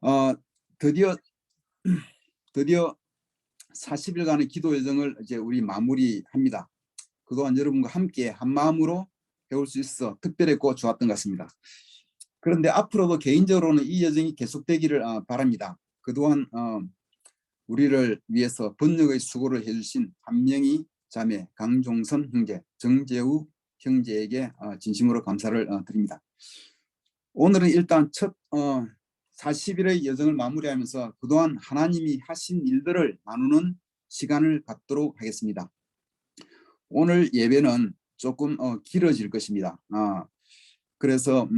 어, 드디어 드디어 40일간의 기도 여정을 이제 우리 마무리합니다. 그동안 여러분과 함께 한 마음으로 배울 수 있어 특별했고 좋았던 것 같습니다. 그런데 앞으로도 개인적으로는 이 여정이 계속되기를 바랍니다. 그동안 우리를 위해서 번역의 수고를 해주신 한명희 자매, 강종선 형제, 정재우 형제에게 진심으로 감사를 드립니다. 오늘은 일단 첫 40일의 여정을 마무리하면서 그동안 하나님이 하신 일들을 나누는 시간을 갖도록 하겠습니다. 오늘 예배는 조금 길어질 것입니다. 그래서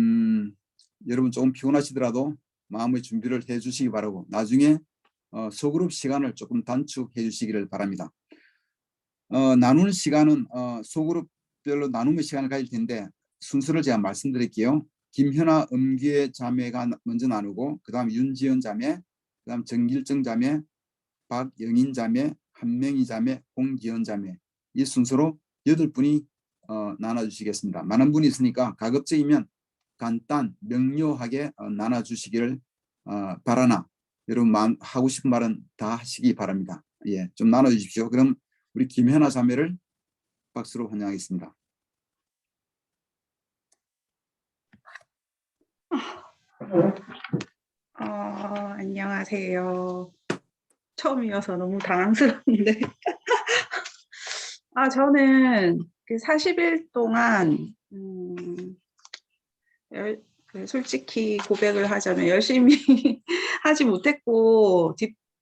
여러분 조금 피곤하시더라도 마음의 준비를 해 주시기 바라고, 나중에 소그룹 시간을 조금 단축해 주시기를 바랍니다. 나누는 시간은 소그룹별로 나누는 시간을 가질 텐데 순서를 제가 말씀드릴게요. 김현아 음기의 자매가 먼저 나누고, 그 다음 윤지연 자매, 그 다음 정길정 자매, 박영인 자매, 한명희 자매, 홍기현 자매, 이 순서로 8분이 나눠주시겠습니다. 많은 분이 있으니까 가급적이면 간단 명료하게 나눠주시기를 바라나, 여러분 하고 싶은 말은 다 하시기 바랍니다. 예, 좀 나눠주십시오. 그럼 우리 김현아 자매를 박수로 환영하겠습니다. 안녕하세요. 처음이어서 너무 당황스러운데 저는 그 40일 동안 솔직히 고백을 하자면 열심히 하지 못했고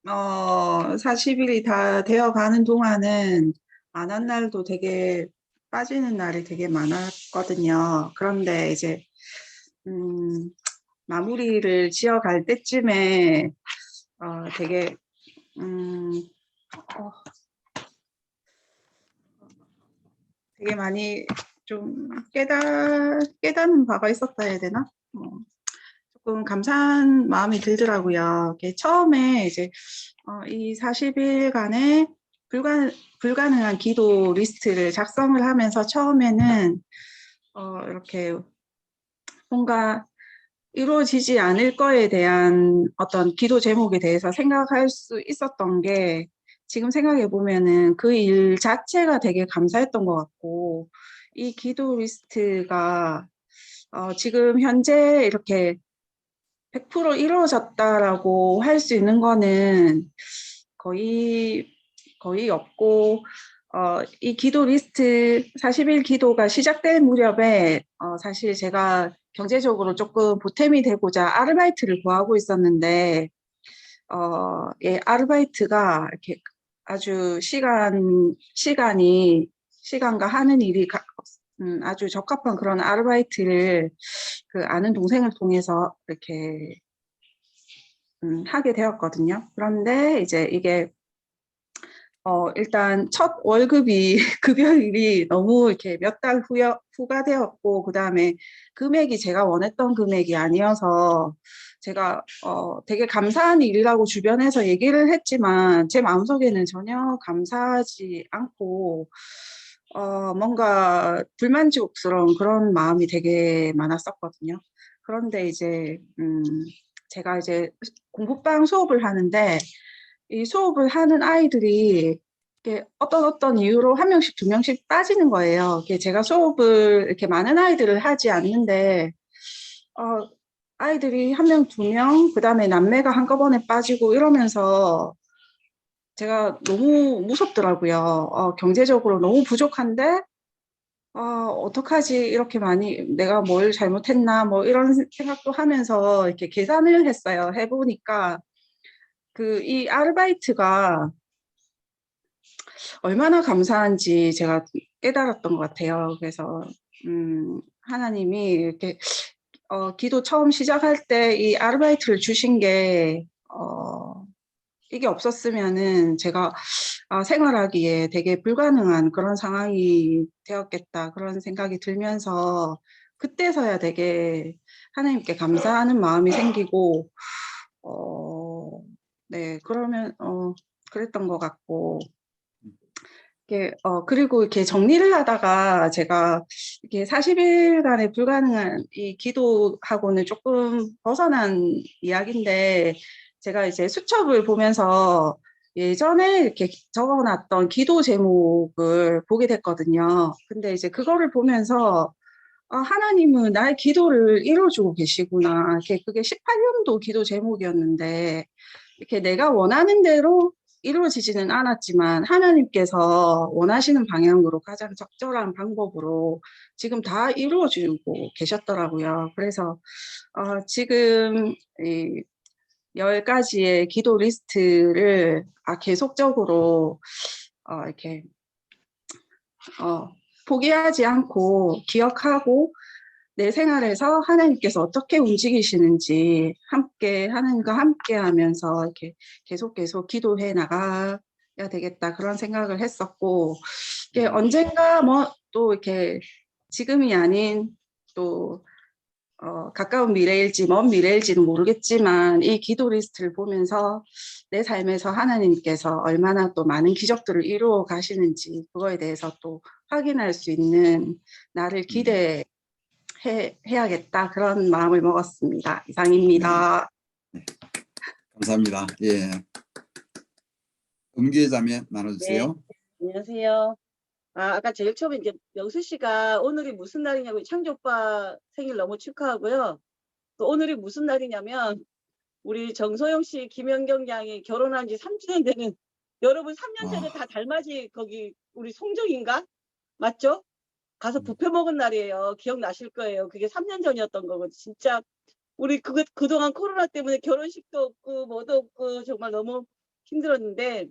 40일이 다 되어가는 동안은 안 한 날도 되게 빠지는 날이 되게 많았거든요. 그런데 이제 마무리를 지어갈 때쯤에 되게 되게 많이 좀 깨닫는 바가 있었다 해야 되나? 조금 감사한 마음이 들더라고요. 처음에 이제 이 40일간의 불가능한 기도 리스트를 작성을 하면서 처음에는 이렇게 뭔가 이루어지지 않을 거에 대한 어떤 기도 제목에 대해서 생각할 수 있었던 게, 지금 생각해 보면은 그 일 자체가 되게 감사했던 것 같고, 이 기도 리스트가 지금 현재 이렇게 100% 이루어졌다라고 할 수 있는 거는 거의 없고, 이 기도 리스트 40일 기도가 시작된 무렵에 사실 제가 경제적으로 조금 보탬이 되고자 아르바이트를 구하고 있었는데, 아르바이트가 이렇게 아주 시간과 하는 일이 아주 적합한 그런 아르바이트를 그 아는 동생을 통해서 이렇게 하게 되었거든요. 그런데 이제 이게 일단 첫 월급이 급여일이 너무 이렇게 몇 달 후가 되었고, 그 다음에 금액이 제가 원했던 금액이 아니어서 제가 되게 감사한 일이라고 주변에서 얘기를 했지만 제 마음속에는 전혀 감사하지 않고 뭔가 불만족스러운 그런 마음이 되게 많았었거든요. 그런데 이제 제가 이제 공부방 수업을 하는데, 이 수업을 하는 아이들이 어떤 이유로 한 명씩 두 명씩 빠지는 거예요. 제가 수업을 이렇게 많은 아이들을 하지 않는데 아이들이 한 명, 두 명, 그 다음에 남매가 한꺼번에 빠지고 이러면서 제가 너무 무섭더라고요. 경제적으로 너무 부족한데 어떡하지, 이렇게 많이 내가 뭘 잘못했나 뭐 이런 생각도 하면서 이렇게 계산을 했어요. 해보니까 이 아르바이트가 얼마나 감사한지 제가 깨달았던 것 같아요. 그래서 하나님이 이렇게 기도 처음 시작할 때 이 아르바이트를 주신 게 이게 없었으면은 제가 생활하기에 되게 불가능한 그런 상황이 되었겠다, 그런 생각이 들면서 그때서야 되게 하나님께 감사하는 마음이 생기고 네, 그러면 그랬던 것 같고, 그리고 이렇게 정리를 하다가 제가 이렇게 40일간의 불가능한 이 기도하고는 조금 벗어난 이야기인데, 제가 이제 수첩을 보면서 예전에 이렇게 적어놨던 기도 제목을 보게 됐거든요. 근데 이제 그거를 보면서 하나님은 나의 기도를 이뤄주고 계시구나. 이렇게 그게 18년도 기도 제목이었는데, 이렇게 내가 원하는 대로 이루어지지는 않았지만 하나님께서 원하시는 방향으로 가장 적절한 방법으로 지금 다 이루어주고 계셨더라고요. 그래서 지금 이 10가지의 기도 리스트를 계속적으로 이렇게 포기하지 않고 기억하고 내 생활에서 하나님께서 어떻게 움직이시는지 하나님과 함께 하면서 이렇게 계속 기도해 나가야 되겠다 그런 생각을 했었고, 이게 언젠가 또 이렇게 지금이 아닌 또 가까운 미래일지 먼 미래일지는 모르겠지만 이 기도 리스트를 보면서 내 삶에서 하나님께서 얼마나 또 많은 기적들을 이루어 가시는지 그거에 대해서 또 확인할 수 있는 나를 해야겠다 그런 마음을 먹었습니다. 이상입니다. 네, 감사합니다. 예, 음규의 자매 네, 나눠주세요. 안녕하세요. 아까 제일 처음에 이제 명수 씨가 오늘이 무슨 날이냐고 창조 오빠 생일 너무 축하하고요. 또 오늘이 무슨 날이냐면 우리 정소영 씨, 김연경 양이 결혼한 지 3주년 되는, 여러분 3년 전에 다 달맞이 거기 우리 송정인가? 맞죠? 가서 뷔페 먹은 날이에요. 기억나실 거예요. 그게 3년 전이었던 거고 진짜 우리 그동안 코로나 때문에 결혼식도 없고 뭐도 없고 정말 너무 힘들었는데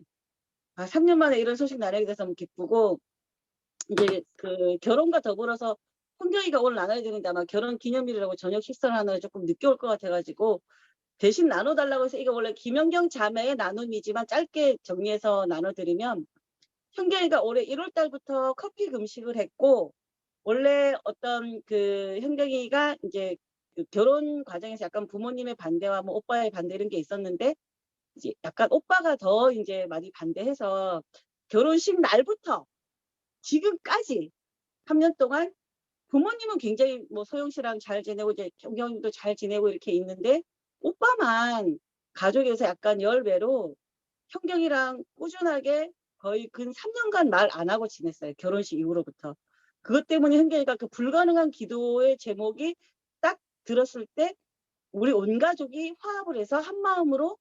3년 만에 이런 소식 나누게 돼서 너무 기쁘고, 이제 그 결혼과 더불어서 혼경이가 오늘 나눠야 되는데 아마 결혼 기념일이라고 저녁 식사를 하느라 조금 늦게 올 것 같아가지고 대신 나눠달라고 해서, 이게 원래 김연경 자매의 나눔이지만 짧게 정리해서 나눠드리면, 현경이가 올해 1월 달부터 커피 금식을 했고, 원래 어떤 그 현경이가 이제 그 결혼 과정에서 약간 부모님의 반대와 뭐 오빠의 반대 이런 게 있었는데, 이제 약간 오빠가 더 이제 많이 반대해서 결혼식 날부터 지금까지 3년 동안 부모님은 굉장히 뭐 소영 씨랑 잘 지내고 이제 경경이도 잘 지내고 이렇게 있는데, 오빠만 가족에서 약간 열외로 현경이랑 꾸준하게 거의 근 3년간 말 안 하고 지냈어요. 결혼식 이후로부터. 그것 때문에 현경이가 그 불가능한 기도의 제목이 딱 들었을 때 우리 온 가족이 화합을 해서 한 마음으로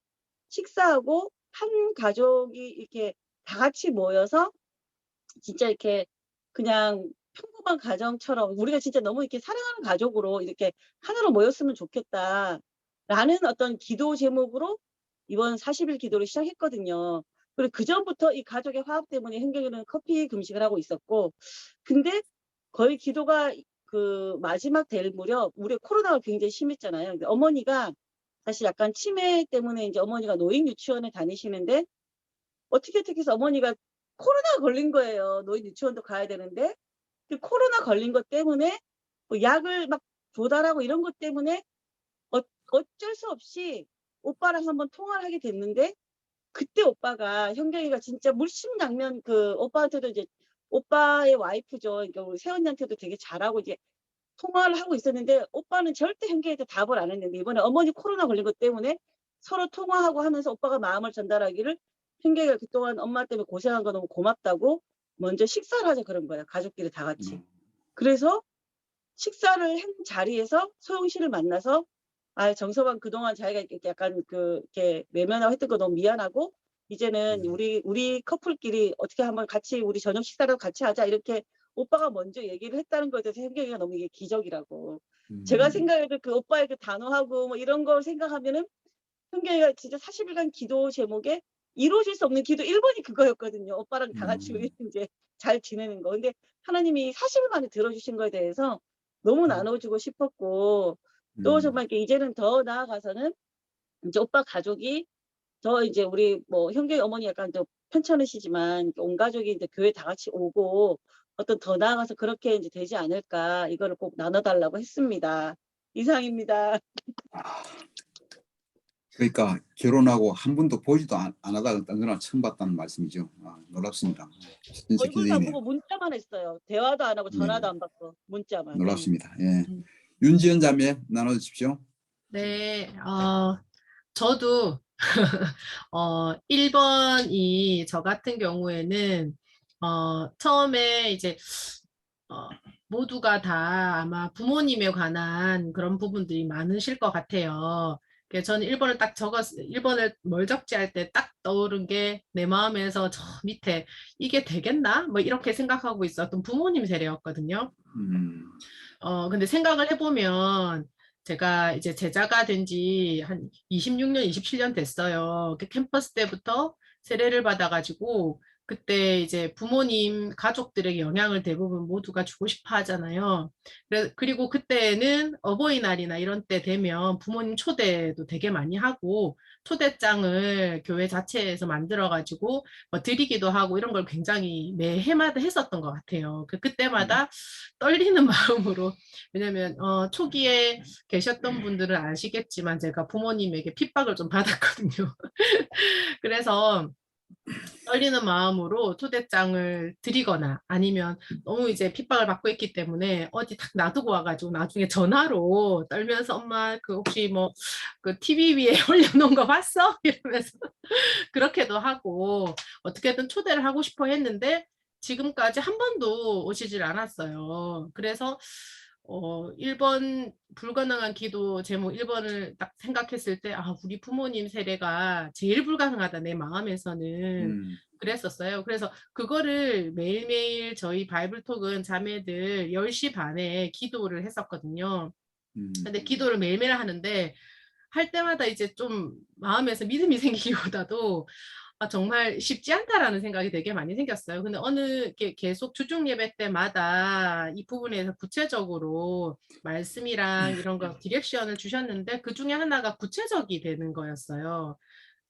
식사하고 한 가족이 이렇게 다 같이 모여서 진짜 이렇게 그냥 평범한 가정처럼 우리가 진짜 너무 이렇게 사랑하는 가족으로 이렇게 하나로 모였으면 좋겠다 라는 어떤 기도 제목으로 이번 40일 기도를 시작했거든요. 그리고 그 전부터 이 가족의 화합 때문에 현경이는 커피 금식을 하고 있었고, 근데 거의 기도가 그 마지막 될 무렵 우리 코로나가 굉장히 심했잖아요. 근데 어머니가 사실 약간 치매 때문에 이제 어머니가 노인 유치원에 다니시는데 어떻게 해서 어머니가 코로나 걸린 거예요. 노인 유치원도 가야 되는데 그 코로나 걸린 것 때문에 뭐 약을 막 조달하고 이런 것 때문에 어쩔 수 없이 오빠랑 한번 통화를 하게 됐는데, 그때 오빠가 현경이가 진짜 물심양면 그 오빠한테도 이제 오빠의 와이프죠. 그러니까 우리 세언니한테도 되게 잘하고 이제 통화를 하고 있었는데, 오빠는 절대 현경이한테 답을 안 했는데 이번에 어머니 코로나 걸린 것 때문에 서로 통화하고 하면서 오빠가 마음을 전달하기를, 현경이가 그동안 엄마 때문에 고생한 거 너무 고맙다고 먼저 식사를 하자 그런 거야. 가족끼리 다 같이. 그래서 식사를 한 자리에서 소영 씨를 만나서 정서방 그동안 자기가 이렇게 약간 이렇게 외면하고 했던 거 너무 미안하고 이제는 우리 커플끼리 어떻게 한번 같이 우리 저녁 식사를 같이 하자 이렇게 오빠가 먼저 얘기를 했다는 거에 대해서 현경이가 너무 이게 기적이라고. 제가 생각해도 그 오빠의 그 단호하고 뭐 이런 걸 생각하면은 현경이가 진짜 40일간 기도 제목에 이루어질 수 없는 기도 1번이 그거였거든요. 오빠랑 다 같이 우리 이제 잘 지내는 거. 근데 하나님이 40일 만에 들어주신 거에 대해서 너무 나눠주고 싶었고, 또 정말 이제는 더 나아가서는 이제 오빠 가족이 더 이제 우리 뭐 현경이 어머니 약간 좀 편찮으시지만 온 가족이 이제 교회 다 같이 오고 어떤 더 나아가서 그렇게 이제 되지 않을까, 이거를 꼭 나눠달라고 했습니다. 이상입니다. 그러니까 결혼하고 한 번도 보지도 안 하다가 뜬금을 처음 봤다는 말씀이죠. 놀랍습니다. 진짜 얼굴만 기적이네요. 보고 문자만 했어요. 대화도 안 하고 네, 전화도 안 받고 문자만. 놀랍습니다. 예. 음. 윤지연 자매 나눠주십시오. 네, 저도 1번이 저 같은 경우에는 처음에 이제 어, 모두가 다 아마 부모님에 관한 그런 부분들이 많으실 것 같아요. 그래서 저는 1번을 딱 적었, 1번을 뭘 적지 할 때 딱 떠오른 게 내 마음에서 저 밑에 이게 되겠나? 뭐 이렇게 생각하고 있었던 부모님 세례였거든요. 음, 근데 생각을 해보면 제가 이제 제자가 된 지 한 26년, 27년 됐어요. 그 캠퍼스 때부터 세례를 받아가지고 그때 이제 부모님 가족들에게 영향을 대부분 모두가 주고 싶어 하잖아요. 그리고 그때는 어버이날이나 이런 때 되면 부모님 초대도 되게 많이 하고 초대장을 교회 자체에서 만들어가지고 뭐 드리기도 하고 이런 걸 굉장히 매해마다 했었던 것 같아요. 그때마다 떨리는 마음으로 왜냐면 초기에 계셨던 분들은 아시겠지만 제가 부모님에게 핍박을 좀 받았거든요. 그래서 떨리는 마음으로 초대장을 드리거나 아니면 너무 이제 핍박을 받고 있기 때문에 어디 딱 놔두고 와가지고 나중에 전화로 떨면서 엄마 그 혹시 뭐 그 TV 위에 올려놓은 거 봤어? 이러면서 그렇게도 하고 어떻게든 초대를 하고 싶어 했는데 지금까지 한 번도 오시질 않았어요. 그래서 1번 불가능한 기도 제목 1번을 딱 생각했을 때 아, 우리 부모님 세례가 제일 불가능하다 내 마음에서는 음, 그랬었어요. 그래서 그거를 매일매일 저희 바이블톡은 자매들 10시 반에 기도를 했었거든요. 근데 기도를 매일매일 하는데 할 때마다 이제 좀 마음에서 믿음이 생기기보다도 정말 쉽지 않다라는 생각이 되게 많이 생겼어요. 근데 계속 주중 예배 때마다 이 부분에서 구체적으로 말씀이랑 이런 거 디렉션을 주셨는데 그 중에 하나가 구체적이 되는 거였어요.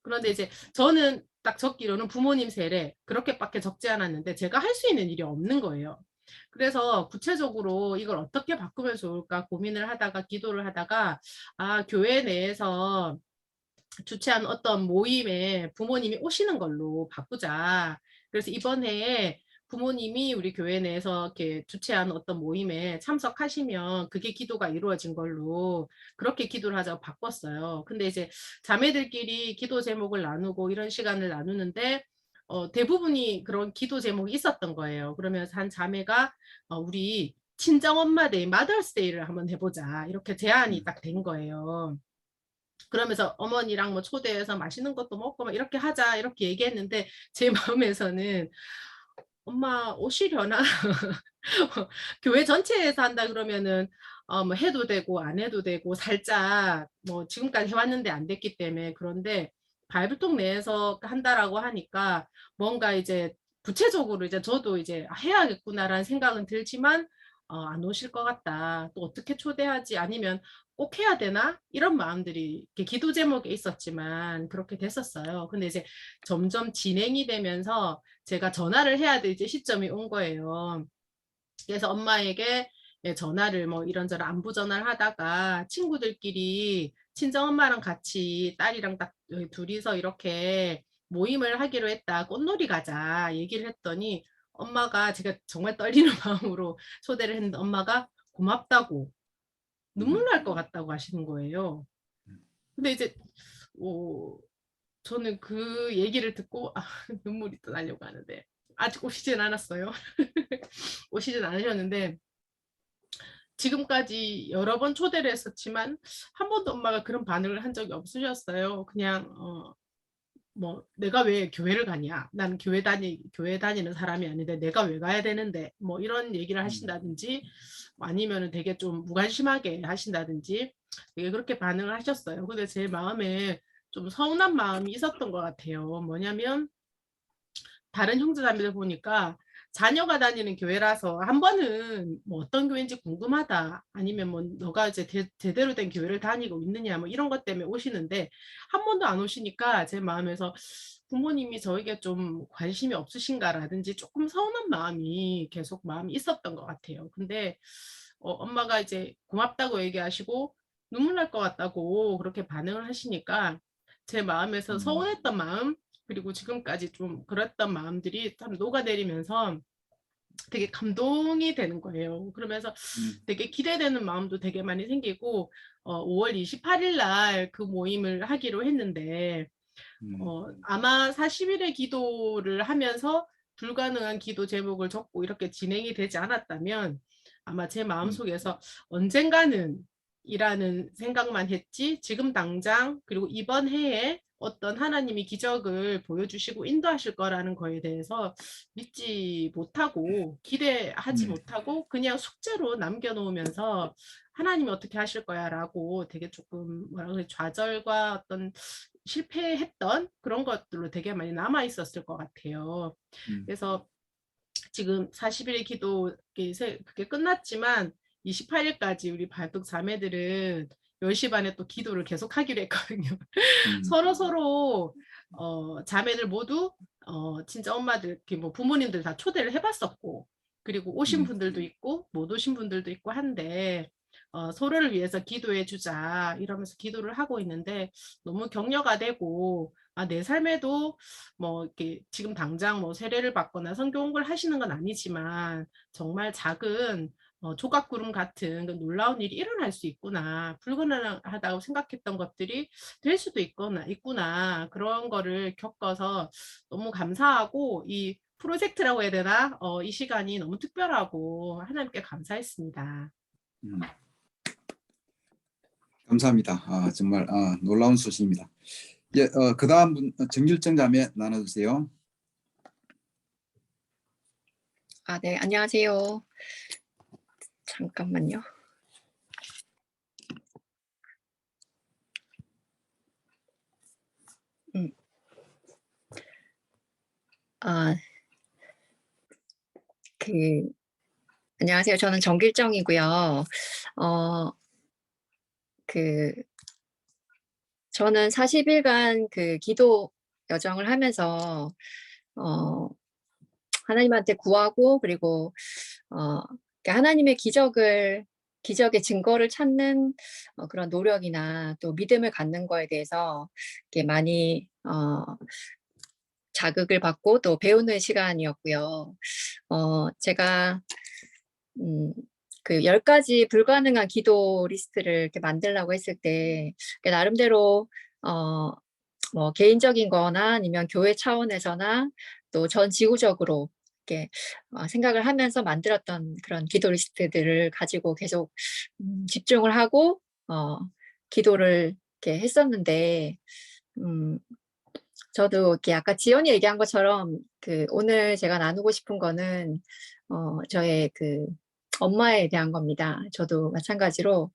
그런데 이제 저는 딱 적기로는 부모님 세례 그렇게밖에 적지 않았는데 제가 할 수 있는 일이 없는 거예요. 그래서 구체적으로 이걸 어떻게 바꾸면 좋을까 고민을 하다가 기도를 하다가 교회 내에서 주최한 어떤 모임에 부모님이 오시는 걸로 바꾸자. 그래서 이번 해에 부모님이 우리 교회 내에서 이렇게 주최한 어떤 모임에 참석하시면 그게 기도가 이루어진 걸로 그렇게 기도를 하자고 바꿨어요. 근데 이제 자매들끼리 기도 제목을 나누고 이런 시간을 나누는데 대부분이 그런 기도 제목이 있었던 거예요. 그러면서 한 자매가 우리 친정엄마데이, 마더스데이를 한번 해보자. 이렇게 제안이 딱 된 거예요. 그러면서 어머니랑 뭐 초대해서 맛있는 것도 먹고 막 이렇게 하자 이렇게 얘기했는데 제 마음에서는 엄마 오시려나? 교회 전체에서 한다 그러면은 뭐 해도 되고 안 해도 되고 살짝 뭐 지금까지 해왔는데 안 됐기 때문에 그런데 바이블톡 내에서 한다라고 하니까 뭔가 이제 구체적으로 이제 저도 이제 해야겠구나라는 생각은 들지만 안 오실 것 같다. 또 어떻게 초대하지? 아니면 꼭 해야 되나? 이런 마음들이 이렇게 기도 제목에 있었지만 그렇게 됐었어요. 근데 이제 점점 진행이 되면서 제가 전화를 해야 될 이제 시점이 온 거예요. 그래서 엄마에게 전화를 뭐 이런저런 안부 전화를 하다가 친구들끼리 친정엄마랑 같이 딸이랑 딱 둘이서 이렇게 모임을 하기로 했다. 꽃놀이 가자 얘기를 했더니 엄마가 제가 정말 떨리는 마음으로 초대를 했는데 엄마가 고맙다고 눈물 날 것 같다고 하시는 거예요. 근데 이제 저는 그 얘기를 듣고 눈물이 또 나려고 하는데 아직 오시진 않았어요. 오시진 않으셨는데 지금까지 여러 번 초대를 했었지만 한 번도 엄마가 그런 반응을 한 적이 없으셨어요. 그냥 뭐 내가 왜 교회를 가냐? 난 교회 다니는 사람이 아닌데 내가 왜 가야 되는데 뭐 이런 얘기를 하신다든지 아니면은 되게 좀 무관심하게 하신다든지 되게 그렇게 반응을 하셨어요. 근데 제 마음에 좀 서운한 마음이 있었던 것 같아요. 뭐냐면 다른 형제자매들 보니까 자녀가 다니는 교회라서 한 번은 뭐 어떤 교회인지 궁금하다 아니면 뭐 너가 이제 제대로 된 교회를 다니고 있느냐 뭐 이런 것 때문에 오시는데 한 번도 안 오시니까 제 마음에서 부모님이 저에게 좀 관심이 없으신가라든지 조금 서운한 마음이 계속 마음이 있었던 것 같아요. 근데 엄마가 이제 고맙다고 얘기하시고 눈물 날 것 같다고 그렇게 반응을 하시니까 제 마음에서 서운했던 마음, 그리고 지금까지 좀 그랬던 마음들이 참 녹아내리면서 되게 감동이 되는 거예요. 그러면서 되게 기대되는 마음도 되게 많이 생기고 5월 28일 날 그 모임을 하기로 했는데 아마 40일의 기도를 하면서 불가능한 기도 제목을 적고 이렇게 진행이 되지 않았다면 아마 제 마음속에서 언젠가는 이라는 생각만 했지 지금 당장 그리고 이번 해에 어떤 하나님이 기적을 보여주시고 인도하실 거라는 거에 대해서 믿지 못하고 기대하지 못하고 그냥 숙제로 남겨놓으면서 하나님이 어떻게 하실 거야 라고 되게 조금 뭐라 그래 좌절과 어떤 실패했던 그런 것들로 되게 많이 남아 있었을 것 같아요. 그래서 지금 40일의 기도 그게 끝났지만 28일까지 우리 발독 자매들은 10시 반에 또 기도를 계속 하기로 했거든요. 서로 자매들 모두 진짜 엄마들 이렇게 뭐 부모님들 다 초대를 해봤었고 그리고 오신 분들도 있고 못 오신 분들도 있고 한데 서로를 위해서 기도해 주자 이러면서 기도를 하고 있는데 너무 격려가 되고 내 삶에도 뭐 이렇게 지금 당장 뭐 세례를 받거나 성경 공부를 하시는 건 아니지만 정말 작은 조각구름 같은 그 놀라운 일이 일어날 수 있구나. 불가능하다고 생각했던 것들이 될 수도 있구나. 그런 거를 겪어서 너무 감사하고 이 프로젝트라고 해야 되나? 이 시간이 너무 특별하고 하나님께 감사했습니다. 감사합니다. 정말 놀라운 소식입니다. 예, 그 다음 분 정길정 자매 나눠주세요. 네, 안녕하세요. 잠깐만요. 안녕하세요. 저는 정길정이고요. 저는 40일간 그 기도 여정을 하면서 하나님한테 구하고 그리고 하나님의 기적의 증거를 찾는 그런 노력이나 또 믿음을 갖는 거에 대해서 이렇게 많이 자극을 받고 또 배우는 시간이었고요. 제가 그 10가지 불가능한 기도 리스트를 이렇게 만들려고 했을 때 나름대로 뭐 개인적인 거나 아니면 교회 차원에서나 또 전 지구적으로 이렇게 생각을 하면서 만들었던 그런 기도 리스트들을 가지고 계속 집중을 하고 기도를 이렇게 했었는데 저도 이렇게 아까 지연이 얘기한 것처럼 오늘 제가 나누고 싶은 거는 저의 엄마에 대한 겁니다. 저도 마찬가지로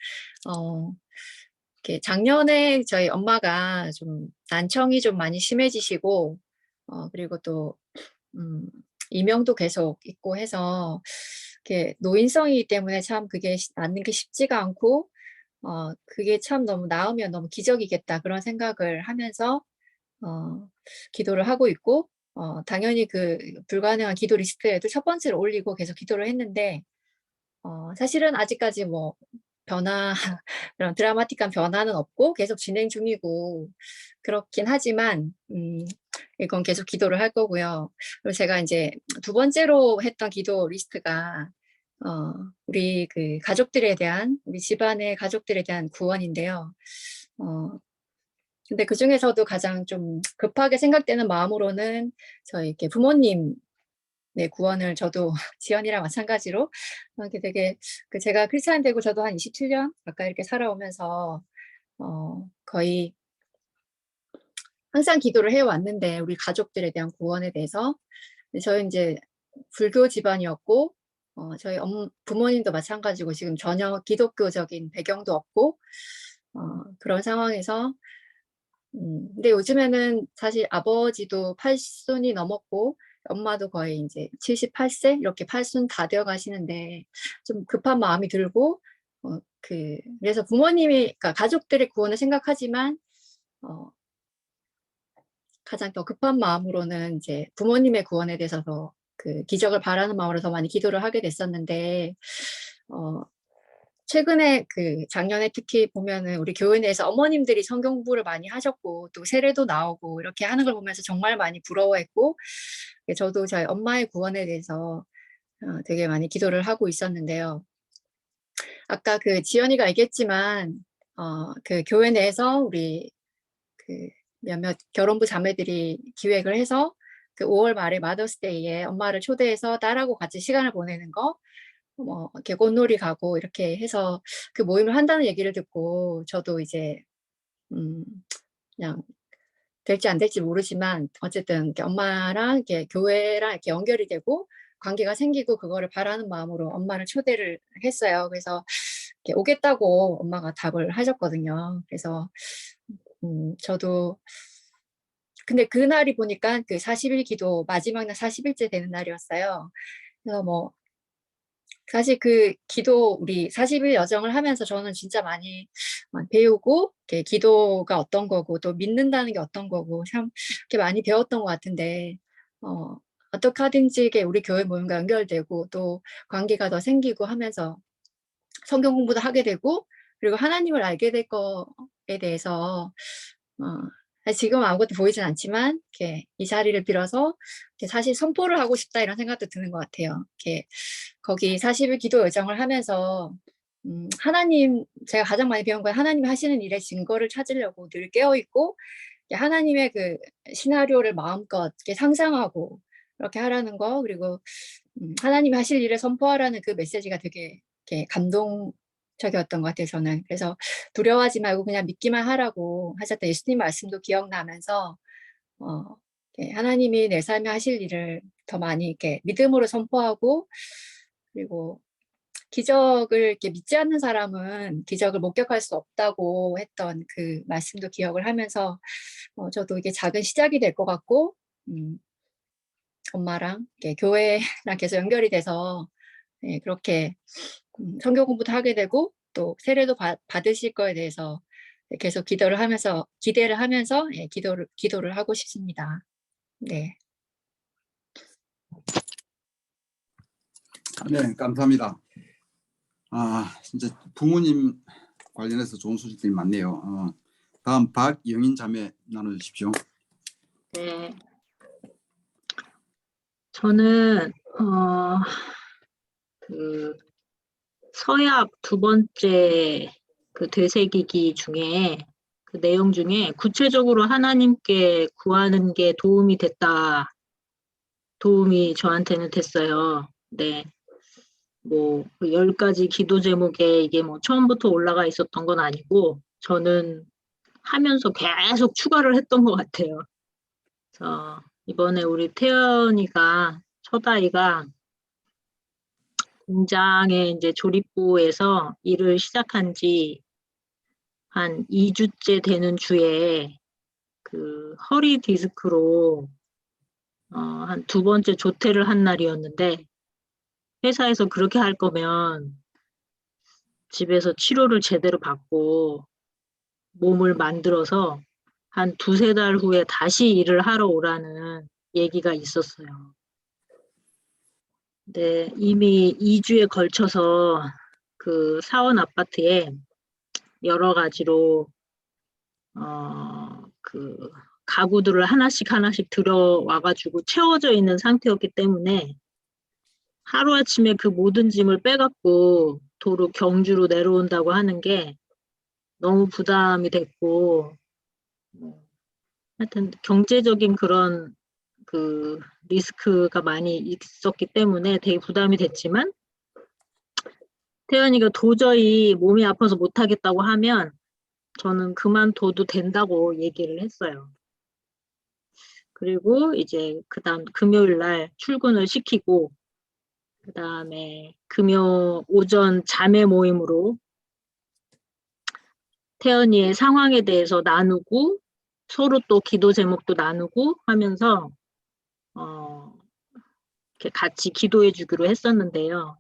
이렇게 작년에 저희 엄마가 좀 난청이 좀 많이 심해지시고 그리고 또 이명도 계속 있고 해서 이렇게 노인성이기 때문에 참 그게 낫는 게 쉽지가 않고 그게 참 너무 나으면 너무 기적이겠다 그런 생각을 하면서 기도를 하고 있고 당연히 그 불가능한 기도 리스트에도 첫 번째로 올리고 계속 기도를 했는데 사실은 아직까지 뭐 그런 드라마틱한 변화는 없고 계속 진행 중이고 그렇긴 하지만 이건 계속 기도를 할 거고요. 그리고 제가 이제 두 번째로 했던 기도 리스트가 우리 가족들에 대한 우리 집안의 가족들에 대한 구원인데요. 근데 그 중에서도 가장 좀 급하게 생각되는 마음으로는 저희 이렇게 부모님 구원을 저도 지연이랑 마찬가지로 이렇게 되게 제가 크리스찬 되고 저도 한 27년 가까이 이렇게 살아오면서 거의 항상 기도를 해왔는데 우리 가족들에 대한 구원에 대해서 저희 이제 불교 집안이었고 저희 부모님도 마찬가지고 지금 전혀 기독교적인 배경도 없고 그런 상황에서 근데 요즘에는 사실 아버지도 80순이 넘었고 엄마도 거의 이제 78세 이렇게 80순 다 되어 가시는데 좀 급한 마음이 들고 그래서 그러니까 가족들의 구원을 생각하지만 가장 더 급한 마음으로는 이제 부모님의 구원에 대해서 기적을 바라는 마음으로 더 많이 기도를 하게 됐었는데 최근에 그 작년에 특히 보면은 우리 교회 내에서 어머님들이 성경 공부를 많이 하셨고 또 세례도 나오고 이렇게 하는 걸 보면서 정말 많이 부러워했고 저도 저희 엄마의 구원에 대해서 되게 많이 기도를 하고 있었는데요. 아까 그 지연이가 얘기했지만 그 교회 내에서 우리 그 몇몇 결혼부 자매들이 기획을 해서 그 5월 말에 마더스데이에 엄마를 초대해서 딸하고 같이 시간을 보내는 거, 뭐 이렇게 꽃놀이 가고 이렇게 해서 그 모임을 한다는 얘기를 듣고 저도 이제 그냥 될지 안 될지 모르지만 어쨌든 이렇게 엄마랑 이렇게 교회랑 이렇게 연결이 되고 관계가 생기고 그거를 바라는 마음으로 엄마를 초대를 했어요. 그래서 이렇게 오겠다고 엄마가 답을 하셨거든요. 그래서 저도 근데 그날이 보니까 그 40일 기도 마지막 날 40일째 되는 날이었어요. 그래서 뭐 사실 그 기도 우리 40일 여정을 하면서 저는 진짜 많이 배우고 이렇게 기도가 어떤 거고 또 믿는다는 게 어떤 거고 참 이렇게 많이 배웠던 것 같은데 어떻게 하든지 이게 우리 교회 모임과 연결되고 또 관계가 더 생기고 하면서 성경 공부도 하게 되고 그리고 하나님을 알게 될 거에 대해서 지금 아무것도 보이진 않지만 이렇게 이 자리를 빌어서 이렇게 사실 선포를 하고 싶다 이런 생각도 드는 것 같아요. 이렇게 거기 40일 기도 여정을 하면서 하나님 제가 가장 많이 배운 건 하나님이 하시는 일의 증거를 찾으려고 늘 깨어있고 하나님의 그 시나리오를 마음껏 이렇게 상상하고 이렇게 하라는 거 그리고 하나님이 하실 일을 선포하라는 그 메시지가 되게 이렇게 감동적이었던 것 같아요. 저는 그래서 두려워하지 말고 그냥 믿기만 하라고 하셨던 예수님 말씀도 기억나면서 하나님이 내 삶에 하실 일을 더 많이 이렇게 믿음으로 선포하고 그리고 기적을 이렇게 믿지 않는 사람은 기적을 목격할 수 없다고 했던 그 말씀도 기억을 하면서 저도 이게 작은 시작이 될 것 같고 엄마랑 이렇게 교회랑 계속 연결이 돼서 네, 그렇게 성경 공부도 하게 되고 또 세례도 받으실 거에 대해서 계속 기대를 하면서 예, 기도를 하고 싶습니다. 네. 네, 감사합니다. 진짜 부모님 관련해서 좋은 소식들이 많네요. 다음 박영인 자매 나눠주십시오. 네. 저는 그 서약 두 번째 그 되새기기 중에 그 내용 중에 구체적으로 하나님께 구하는 게 도움이 저한테는 됐어요. 네. 뭐 10가지 기도 제목에 이게 뭐 처음부터 올라가 있었던 건 아니고 저는 하면서 계속 추가를 했던 것 같아요. 그래서 이번에 우리 태연이가 첫 아이가 공장에 이제 조립부에서 일을 시작한 지 한 2주째 되는 주에 그 허리 디스크로 한 2번째 조퇴를 한 날이었는데 회사에서 그렇게 할 거면 집에서 치료를 제대로 받고 몸을 만들어서 한 2~3달 후에 다시 일을 하러 오라는 얘기가 있었어요. 근데 이미 2주에 걸쳐서 그 사원 아파트에 여러 가지로 그 가구들을 하나씩 들어와가지고 채워져 있는 상태였기 때문에 하루아침에 그 모든 짐을 빼갖고 도로 경주로 내려온다고 하는 게 너무 부담이 됐고 하여튼 경제적인 그런 그 리스크가 많이 있었기 때문에 되게 부담이 됐지만 태연이가 도저히 몸이 아파서 못하겠다고 하면 저는 그만둬도 된다고 얘기를 했어요. 그리고 이제 그다음 금요일 날 출근을 시키고 그다음에 금요 오전 자매 모임으로 태연이의 상황에 대해서 나누고 서로 또 기도 제목도 나누고 하면서 이렇게 같이 기도해 주기로 했었는데요.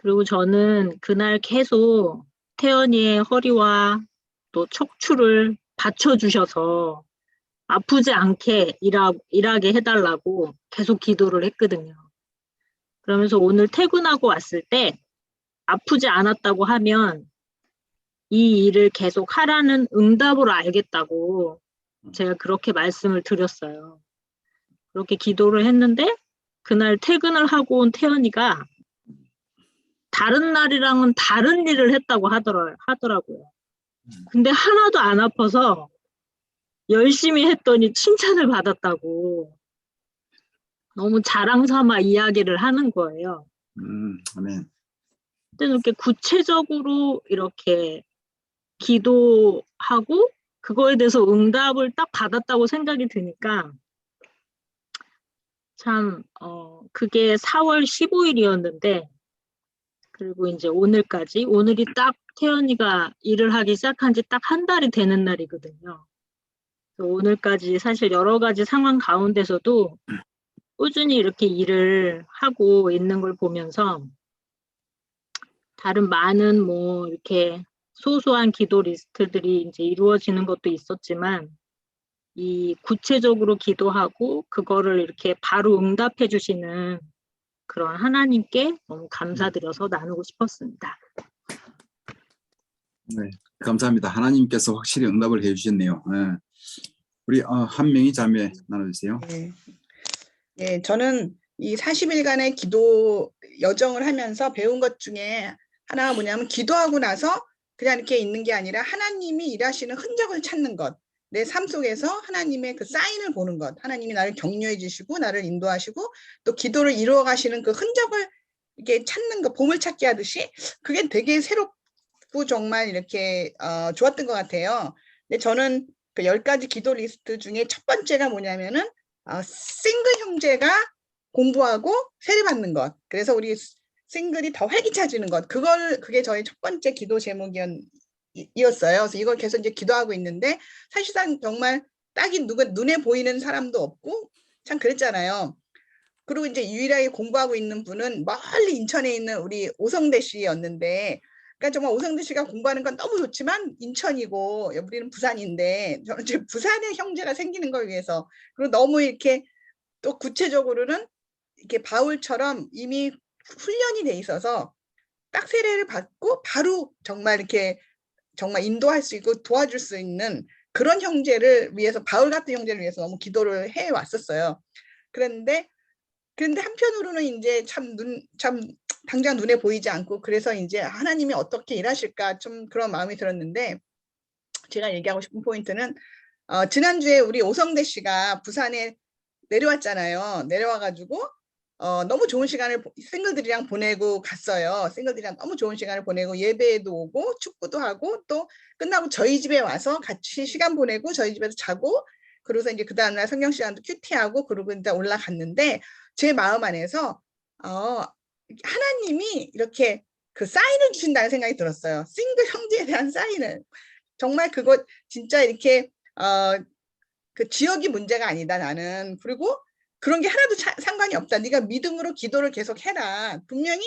그리고 저는 그날 계속 태연이의 허리와 또 척추를 받쳐주셔서 아프지 않게 일하게 해달라고 계속 기도를 했거든요. 그러면서 오늘 퇴근하고 왔을 때 아프지 않았다고 하면 이 일을 계속 하라는 응답으로 알겠다고 제가 그렇게 말씀을 드렸어요. 그렇게 기도를 했는데 그날 퇴근을 하고 온 태연이가 다른 날이랑은 다른 일을 했다고 하더라고요. 근데 하나도 안 아파서 열심히 했더니 칭찬을 받았다고 너무 자랑 삼아 이야기를 하는 거예요. 아멘. 근데 이렇게 구체적으로 이렇게 기도하고 그거에 대해서 응답을 딱 받았다고 생각이 드니까 참 그게 4월 15일이었는데 그리고 이제 오늘까지 오늘이 딱 태연이가 일을 하기 시작한 지 딱 한 달이 되는 날이거든요. 그래서 오늘까지 사실 여러 가지 상황 가운데서도 꾸준히 이렇게 일을 하고 있는 걸 보면서 다른 많은 뭐 이렇게 소소한 기도 리스트들이 이제 이루어지는 것도 있었지만 이 구체적으로 기도하고 그거를 이렇게 바로 응답해 주시는 그런 하나님께 너무 감사드려서 나누고 싶었습니다. 네, 감사합니다. 하나님께서 확실히 응답을 해주셨네요. 네. 우리 한 명이 자매 나눠주세요. 네. 예, 저는 이 40일간의 기도 여정을 하면서 배운 것 중에 하나가 뭐냐면 기도하고 나서 그냥 이렇게 있는 게 아니라 하나님이 일하시는 흔적을 찾는 것. 내 삶 속에서 하나님의 그 사인을 보는 것. 하나님이 나를 격려해 주시고 나를 인도하시고 또 기도를 이루어 가시는 그 흔적을 이렇게 찾는 것, 보물찾기 하듯이 그게 되게 새롭고 정말 이렇게 좋았던 것 같아요. 근데 저는 그 10가지 기도 리스트 중에 첫 번째가 뭐냐면은 싱글 형제가 공부하고 세례받는 것. 그래서 우리 싱글이 더 활기차지는 것. 그게 저희 첫 번째 기도 제목이었어요. 그래서 이걸 계속 이제 기도하고 있는데 사실상 정말 딱히 누가 눈에 보이는 사람도 없고 참 그랬잖아요. 그리고 이제 유일하게 공부하고 있는 분은 멀리 인천에 있는 우리 오성대 씨였는데 그러니까 정말 오성대 씨가 공부하는 건 너무 좋지만 인천이고 우리는 부산인데 저는 이제 부산의 형제가 생기는 걸 위해서 그리고 너무 이렇게 또 구체적으로는 이렇게 바울처럼 이미 훈련이 돼 있어서 딱 세례를 받고 바로 정말 이렇게 정말 인도할 수 있고 도와줄 수 있는 그런 형제를 위해서 바울 같은 형제를 위해서 너무 기도를 해 왔었어요. 그런데 한편으로는 이제 참 당장 눈에 보이지 않고 그래서 이제 하나님이 어떻게 일하실까 좀 그런 마음이 들었는데 제가 얘기하고 싶은 포인트는 지난주에 우리 오성대 씨가 부산에 내려왔잖아요. 내려와가지고 너무 좋은 시간을 싱글들이랑 보내고 갔어요. 싱글들이랑 너무 좋은 시간을 보내고 예배에도 오고 축구도 하고 또 끝나고 저희 집에 와서 같이 시간 보내고 저희 집에서 자고 그러고서 이제 그 다음날 성경 시간도 큐티하고 그러고 이제 올라갔는데 제 마음 안에서 하나님이 이렇게 그 사인을 주신다는 생각이 들었어요. 싱글 형제에 대한 사인을. 정말 그거 진짜 이렇게 그 지역이 문제가 아니다 나는. 그리고 그런 게 하나도 상관이 없다. 네가 믿음으로 기도를 계속 해라. 분명히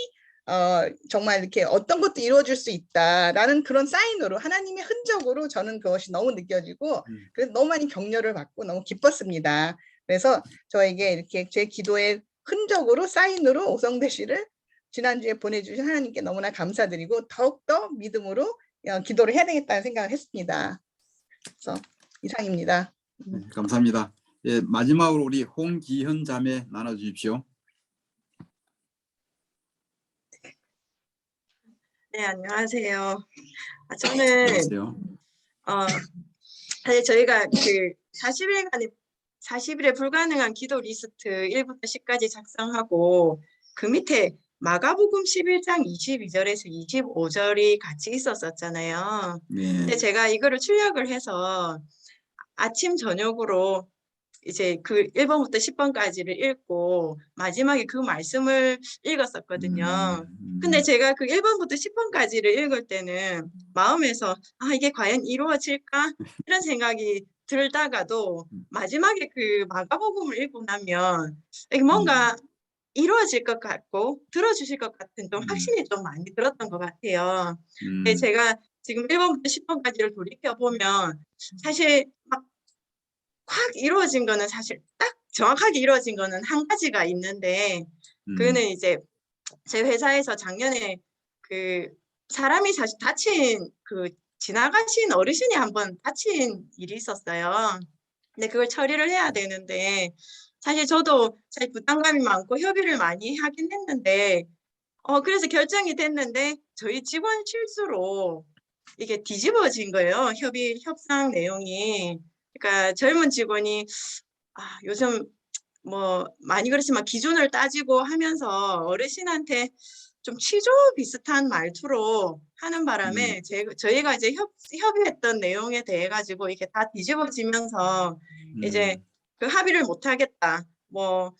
정말 이렇게 어떤 것도 이루어질 수 있다라는 그런 사인으로 하나님의 흔적으로 저는 그것이 너무 느껴지고 그래서 너무 많이 격려를 받고 너무 기뻤습니다. 그래서 저에게 이렇게 제 기도의 흔적으로 사인으로 오성대 씨를 지난주에 보내주신 하나님께 너무나 감사드리고 더욱더 믿음으로 기도를 해야 되겠다는 생각을 했습니다. 그래서 이상입니다. 네, 감사합니다. 예, 마지막으로 우리 홍기현 자매 나눠주십시오. 네, 안녕하세요. 저는 안녕하세요. 사실 저희가 그 40일에 불가능한 기도 리스트 1부터 10까지 작성하고 그 밑에 마가복음 11장 22절에서 25절이 같이 있었잖아요. 네. 근데 제가 이거를 출력을 해서 아침 저녁으로 이제 그 1번부터 10번까지를 읽고 마지막에 그 말씀을 읽었었거든요. 근데 제가 그 1번부터 10번까지를 읽을 때는 마음에서 이게 과연 이루어질까? 이런 생각이 들다가도 마지막에 그 마가복음을 읽고 나면 이게 뭔가 이루어질 것 같고 들어주실 것 같은 좀 확신이 좀 많이 들었던 것 같아요. 근데 제가 지금 1번부터 10번까지를 돌이켜보면 사실 막 확 이루어진 거는 사실 딱 정확하게 이루어진 거는 한 가지가 있는데 그거는 이제 제 회사에서 작년에 그 사람이 사실 다친 지나가신 어르신이 한번 다친 일이 있었어요. 근데 그걸 처리를 해야 되는데 사실 저도 사실 부담감이 많고 협의를 많이 하긴 했는데 그래서 결정이 됐는데 저희 직원 실수로 이게 뒤집어진 거예요. 협상 내용이. 그러니까 젊은 직원이 요즘 뭐 많이 그렇지만 기준을 따지고 하면서 어르신한테 좀 취조 비슷한 말투로 하는 바람에 저희가 이제 협의했던 내용에 대해 가지고 이게 다 뒤집어지면서 이제 그 합의를 못 하겠다. 뭐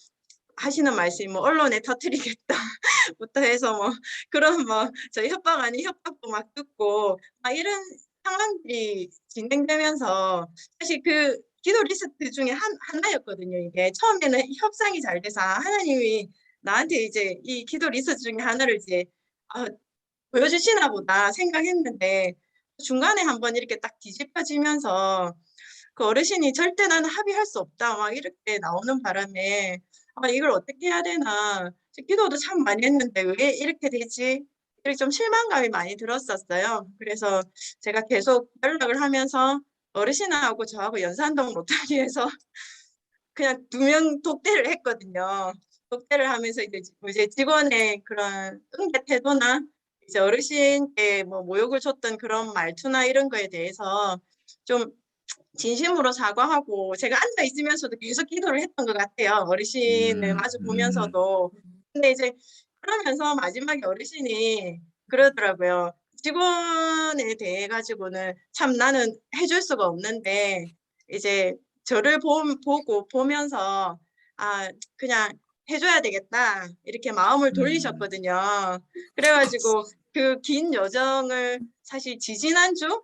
하시는 말씀이 뭐 언론에 터뜨리겠다부터 해서 뭐 그런 뭐 저희 협박 아닌 협박도 막 듣고 막 이런 상황들이 진행되면서 사실 그 기도 리스트 중에 하나였거든요. 이게 처음에는 협상이 잘 돼서 하나님이 나한테 이제 이 기도 리스트 중에 하나를 이제 보여주시나 보다 생각했는데 중간에 한번 이렇게 딱 뒤집어지면서 그 어르신이 절대 나는 합의할 수 없다 막 이렇게 나오는 바람에 이걸 어떻게 해야 되나 기도도 참 많이 했는데 왜 이렇게 되지? 이렇게 좀 실망감이 많이 들었었어요. 그래서 제가 계속 연락을 하면서 어르신하고 저하고 연산동 로타리에서 그냥 2명 독대를 했거든요. 독대를 하면서 이제 직원의 그런 응대 태도나 이제 어르신께 뭐 모욕을 줬던 그런 말투나 이런 거에 대해서 좀 진심으로 사과하고 제가 앉아 있으면서도 계속 기도를 했던 것 같아요. 어르신을 마주 보면서도. 근데 이제 그러면서 마지막에 어르신이 그러더라고요. 직원에 대해 가지고는 참 나는 해줄 수가 없는데 이제 저를 보면서 그냥 해줘야 되겠다 이렇게 마음을 돌리셨거든요. 그래가지고 그 긴 여정을 사실 지지난주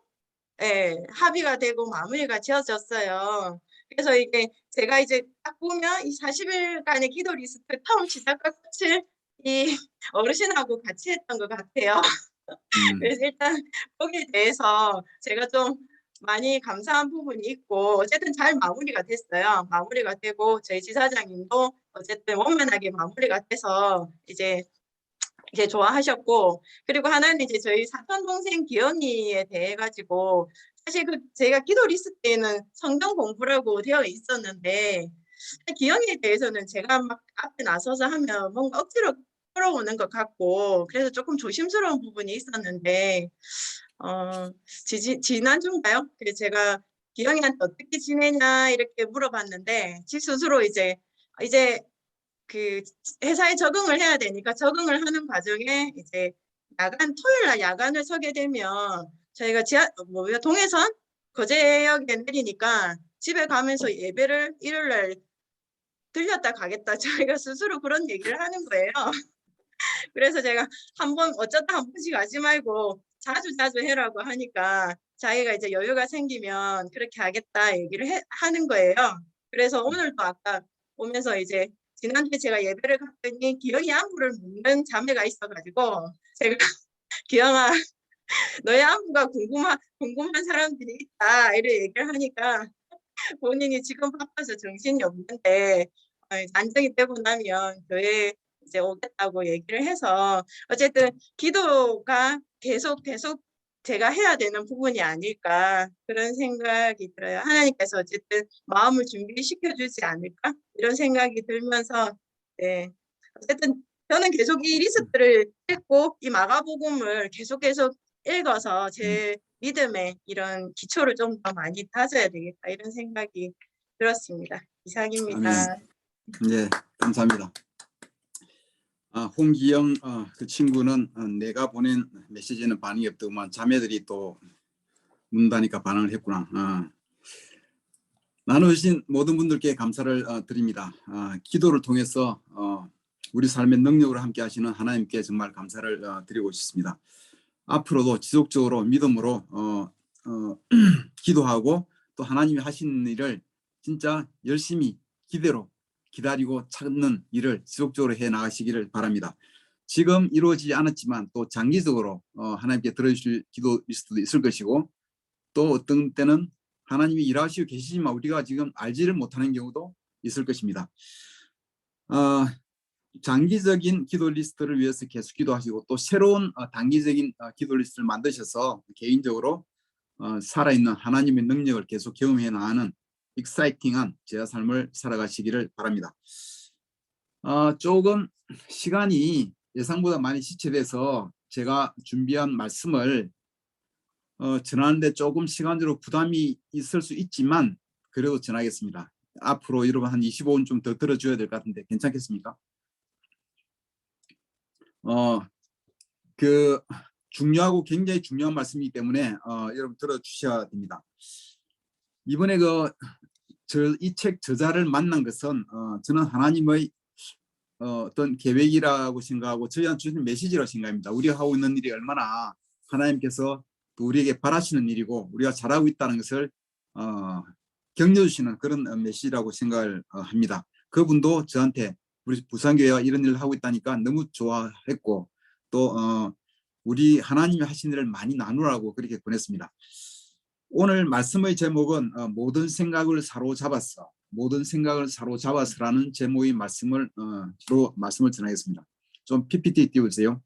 합의가 되고 마무리가 지어졌어요. 그래서 이게 제가 이제 딱 보면 이 40일간의 기도 리스트 처음 시작과 끝을 이 어르신하고 같이 했던 것 같아요. 그래서 일단 거기에 대해서 제가 좀 많이 감사한 부분이 있고 어쨌든 잘 마무리가 됐어요. 마무리가 되고 저희 지사장님도 어쨌든 원만하게 마무리가 돼서 이제 좋아하셨고 그리고 하나는 이제 저희 사촌 동생 기영이에 대해 가지고 사실 제가 기도 리스트에는 성경 공부라고 되어 있었는데 기영이에 대해서는 제가 막 앞에 나서서 하면 뭔가 억지로 끌어오는 것 같고 그래서 조금 조심스러운 부분이 있었는데 지난주인가요? 그래서 제가 기영이한테 어떻게 지내냐 이렇게 물어봤는데 지 스스로 이제 그 회사에 적응을 해야 되니까 적응을 하는 과정에 이제 토요일 날 야간을 서게 되면 저희가 동해선 거제역에 내리니까 집에 가면서 예배를 일요일 날 들렸다 가겠다 저희가 스스로 그런 얘기를 하는 거예요. 그래서 제가 어쩌다 한 번씩 가지 말고 자주 해라고 하니까 자기가 이제 여유가 생기면 그렇게 하겠다 얘기를 하는 거예요. 그래서 오늘도 아까 오면서 이제 지난주에 제가 예배를 갔더니 기영이 안부를 묻는 자매가 있어가지고 제가 기영아 너의 안부가 궁금한 사람들이 있다 이렇게 얘기를 하니까 본인이 지금 바빠서 정신이 없는데 안정이 되고 나면 교회에 이제 오겠다고 얘기를 해서 어쨌든 기도가 계속 제가 해야 되는 부분이 아닐까 그런 생각이 들어요. 하나님께서 어쨌든 마음을 준비시켜 주지 않을까 이런 생각이 들면서 네 어쨌든 저는 계속 이 리스트를 읽고 이 마가복음을 계속 읽어서 제 믿음의 이런 기초를 좀 더 많이 다져야 되겠다 이런 생각이 들었습니다. 이상입니다. 네, 감사합니다. 홍기영 그 친구는 내가 보낸 메시지는 반응이 없더만 자매들이 또 묻다니까 반응을 했구나. 나누신 모든 분들께 감사를 드립니다. 기도를 통해서 우리 삶의 능력으로 함께 하시는 하나님께 정말 감사를 드리고 싶습니다. 앞으로도 지속적으로 믿음으로 기도하고 또 하나님이 하시는 일을 진짜 열심히 기대로 기다리고 찾는 일을 지속적으로 해 나가시기를 바랍니다. 지금 이루어지지 않았지만 또 장기적으로 하나님께 들어주실 기도 리스트도 있을 것이고 또 어떤 때는 하나님이 일하시고 계시지만 우리가 지금 알지를 못하는 경우도 있을 것입니다. 장기적인 기도 리스트를 위해서 계속 기도하시고 또 새로운 단기적인 기도 리스트를 만드셔서 개인적으로 살아있는 하나님의 능력을 계속 경험해 나가는 익사이팅한 제자 삶을 살아가시기를 바랍니다. 조금 시간이 예상보다 많이 지체돼서 제가 준비한 말씀을 전하는데 조금 시간적으로 부담이 있을 수 있지만 그래도 전하겠습니다. 앞으로 여러분 한 25분 좀 더 들어줘야 될 것 같은데 괜찮겠습니까? 중요하고 굉장히 중요한 말씀이기 때문에 여러분 들어주셔야 됩니다. 이번에 이 책 저자를 만난 것은 저는 하나님의 어떤 계획이라고 생각하고 저희한테 주신 메시지라고 생각합니다. 우리가 하고 있는 일이 얼마나 하나님께서 또 우리에게 바라시는 일이고 우리가 잘하고 있다는 것을 격려주시는 그런 메시지라고 생각을 합니다. 그분도 저한테 우리 부산교회가 이런 일을 하고 있다니까 너무 좋아했고 또 우리 하나님이 하신 일을 많이 나누라고 그렇게 보냈습니다. 오늘 말씀의 제목은 모든 생각을 사로잡았어. 모든 생각을 사로잡았어라는 제목의 말씀을 전하겠습니다. 좀 PPT 띄워주세요.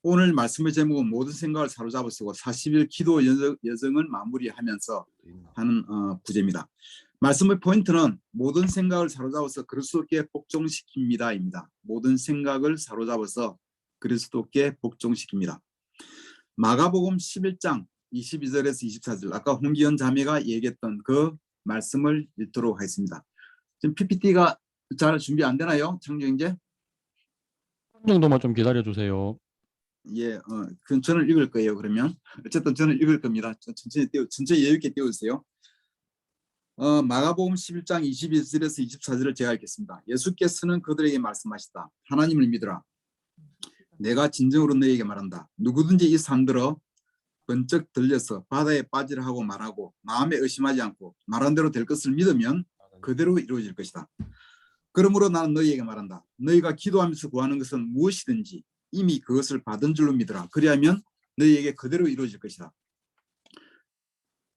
오늘 말씀의 제목은 모든 생각을 사로잡았고 40일 기도 여정을 마무리하면서 하는 부제입니다. 말씀의 포인트는 모든 생각을 사로잡아서 그리스도께 복종시킵니다입니다. 모든 생각을 사로잡아서 그리스도께 복종시킵니다. 마가복음 11장 22절에서 24절 아까 홍기현 자매가 얘기했던 그 말씀을 읽도록 하겠습니다. 지금 PPT가 잘 준비 안 되나요? 창조경제? 정도만 좀 기다려 주세요. 예, 그럼 저는 읽을 거예요. 그러면 어쨌든 저는 읽을 겁니다. 천천히 여유 있게 띄워주세요. 마가복음 11장 21절에서 24절을 제가 읽겠습니다. 예수께서는 그들에게 말씀하시다. 하나님을 믿으라. 내가 진정으로 너희에게 말한다. 누구든지 이 산들어 번쩍 들려서 바다에 빠지라 하고 말하고 마음에 의심하지 않고 말한 대로 될 것을 믿으면 그대로 이루어질 것이다. 그러므로 나는 너희에게 말한다. 너희가 기도하면서 구하는 것은 무엇이든지 이미 그것을 받은 줄로 믿으라. 그리하면 너희에게 그대로 이루어질 것이다.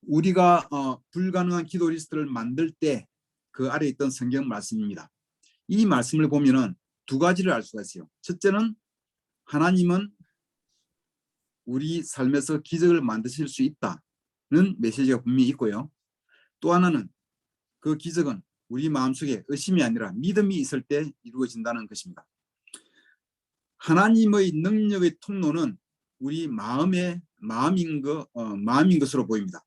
우리가 불가능한 기도 리스트를 만들 때 그 아래에 있던 성경 말씀입니다. 이 말씀을 보면은 두 가지를 알 수가 있어요. 첫째는 하나님은 우리 삶에서 기적을 만드실 수 있다는 메시지가 분명히 있고요. 또 하나는 그 기적은 우리 마음속에 의심이 아니라 믿음이 있을 때 이루어진다는 것입니다. 하나님의 능력의 통로는 우리 마음인 것으로 보입니다.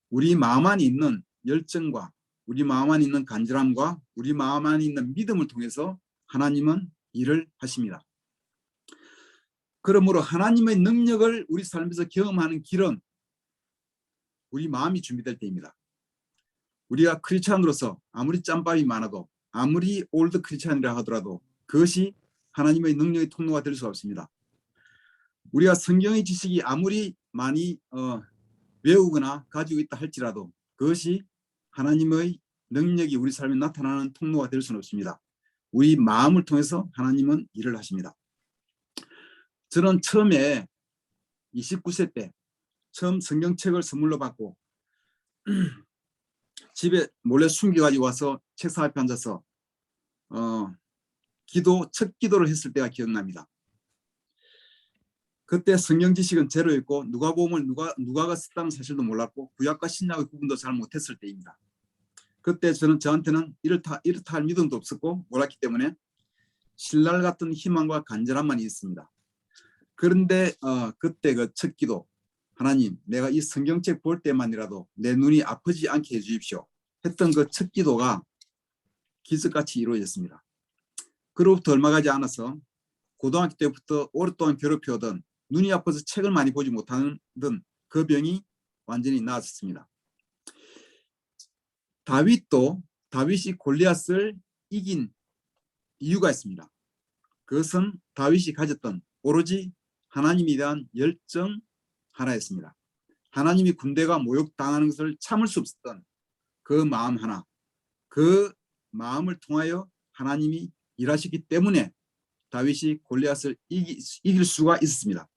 우리 마음 안에 있는 열정과 우리 마음 안에 있는 간절함과 우리 마음 안에 있는 믿음을 통해서 하나님은 일을 하십니다. 그러므로 하나님의 능력을 우리 삶에서 경험하는 길은 우리 마음이 준비될 때입니다. 우리가 크리스찬으로서 아무리 짬밥이 많아도 아무리 올드 크리스찬이라 하더라도 그것이 하나님의 능력의 통로가 될 수 없습니다. 우리가 성경의 지식이 아무리 많이 외우거나 가지고 있다 할지라도 그것이 하나님의 능력이 우리 삶에 나타나는 통로가 될 수는 없습니다. 우리 마음을 통해서 하나님은 일을 하십니다. 저는 처음에 29세 때 처음 성경책을 선물로 받고 집에 몰래 숨겨가지고 와서 책상 앞에 앉아서 첫 기도를 했을 때가 기억납니다. 그때 성경 지식은 제로였고 누가복음을 누가가 썼다는 사실도 몰랐고 구약과 신약의 구분도 잘 못했을 때입니다. 그때 저한테는 이렇다 할 믿음도 없었고 몰랐기 때문에 신랄 같은 희망과 간절함만 있습니다. 그런데 그때 그 첫 기도, 하나님 내가 이 성경책 볼 때만이라도 내 눈이 아프지 않게 해주십시오 했던 그 첫 기도가 기적같이 이루어졌습니다. 그로부터 얼마 가지 않아서 고등학교 때부터 오랫동안 괴롭혀오던 눈이 아파서 책을 많이 보지 못하는 그 병이 완전히 나았습니다. 다윗이 골리앗을 이긴 이유가 있습니다. 그것은 다윗이 가졌던 오로지 하나님에 대한 열정 하나였습니다. 하나님이 군대가 모욕당하는 것을 참을 수 없었던 그 마음 하나, 그 마음을 통하여 하나님이 일하시기 때문에 다윗이 골리앗을 이길 수가 있었습니다.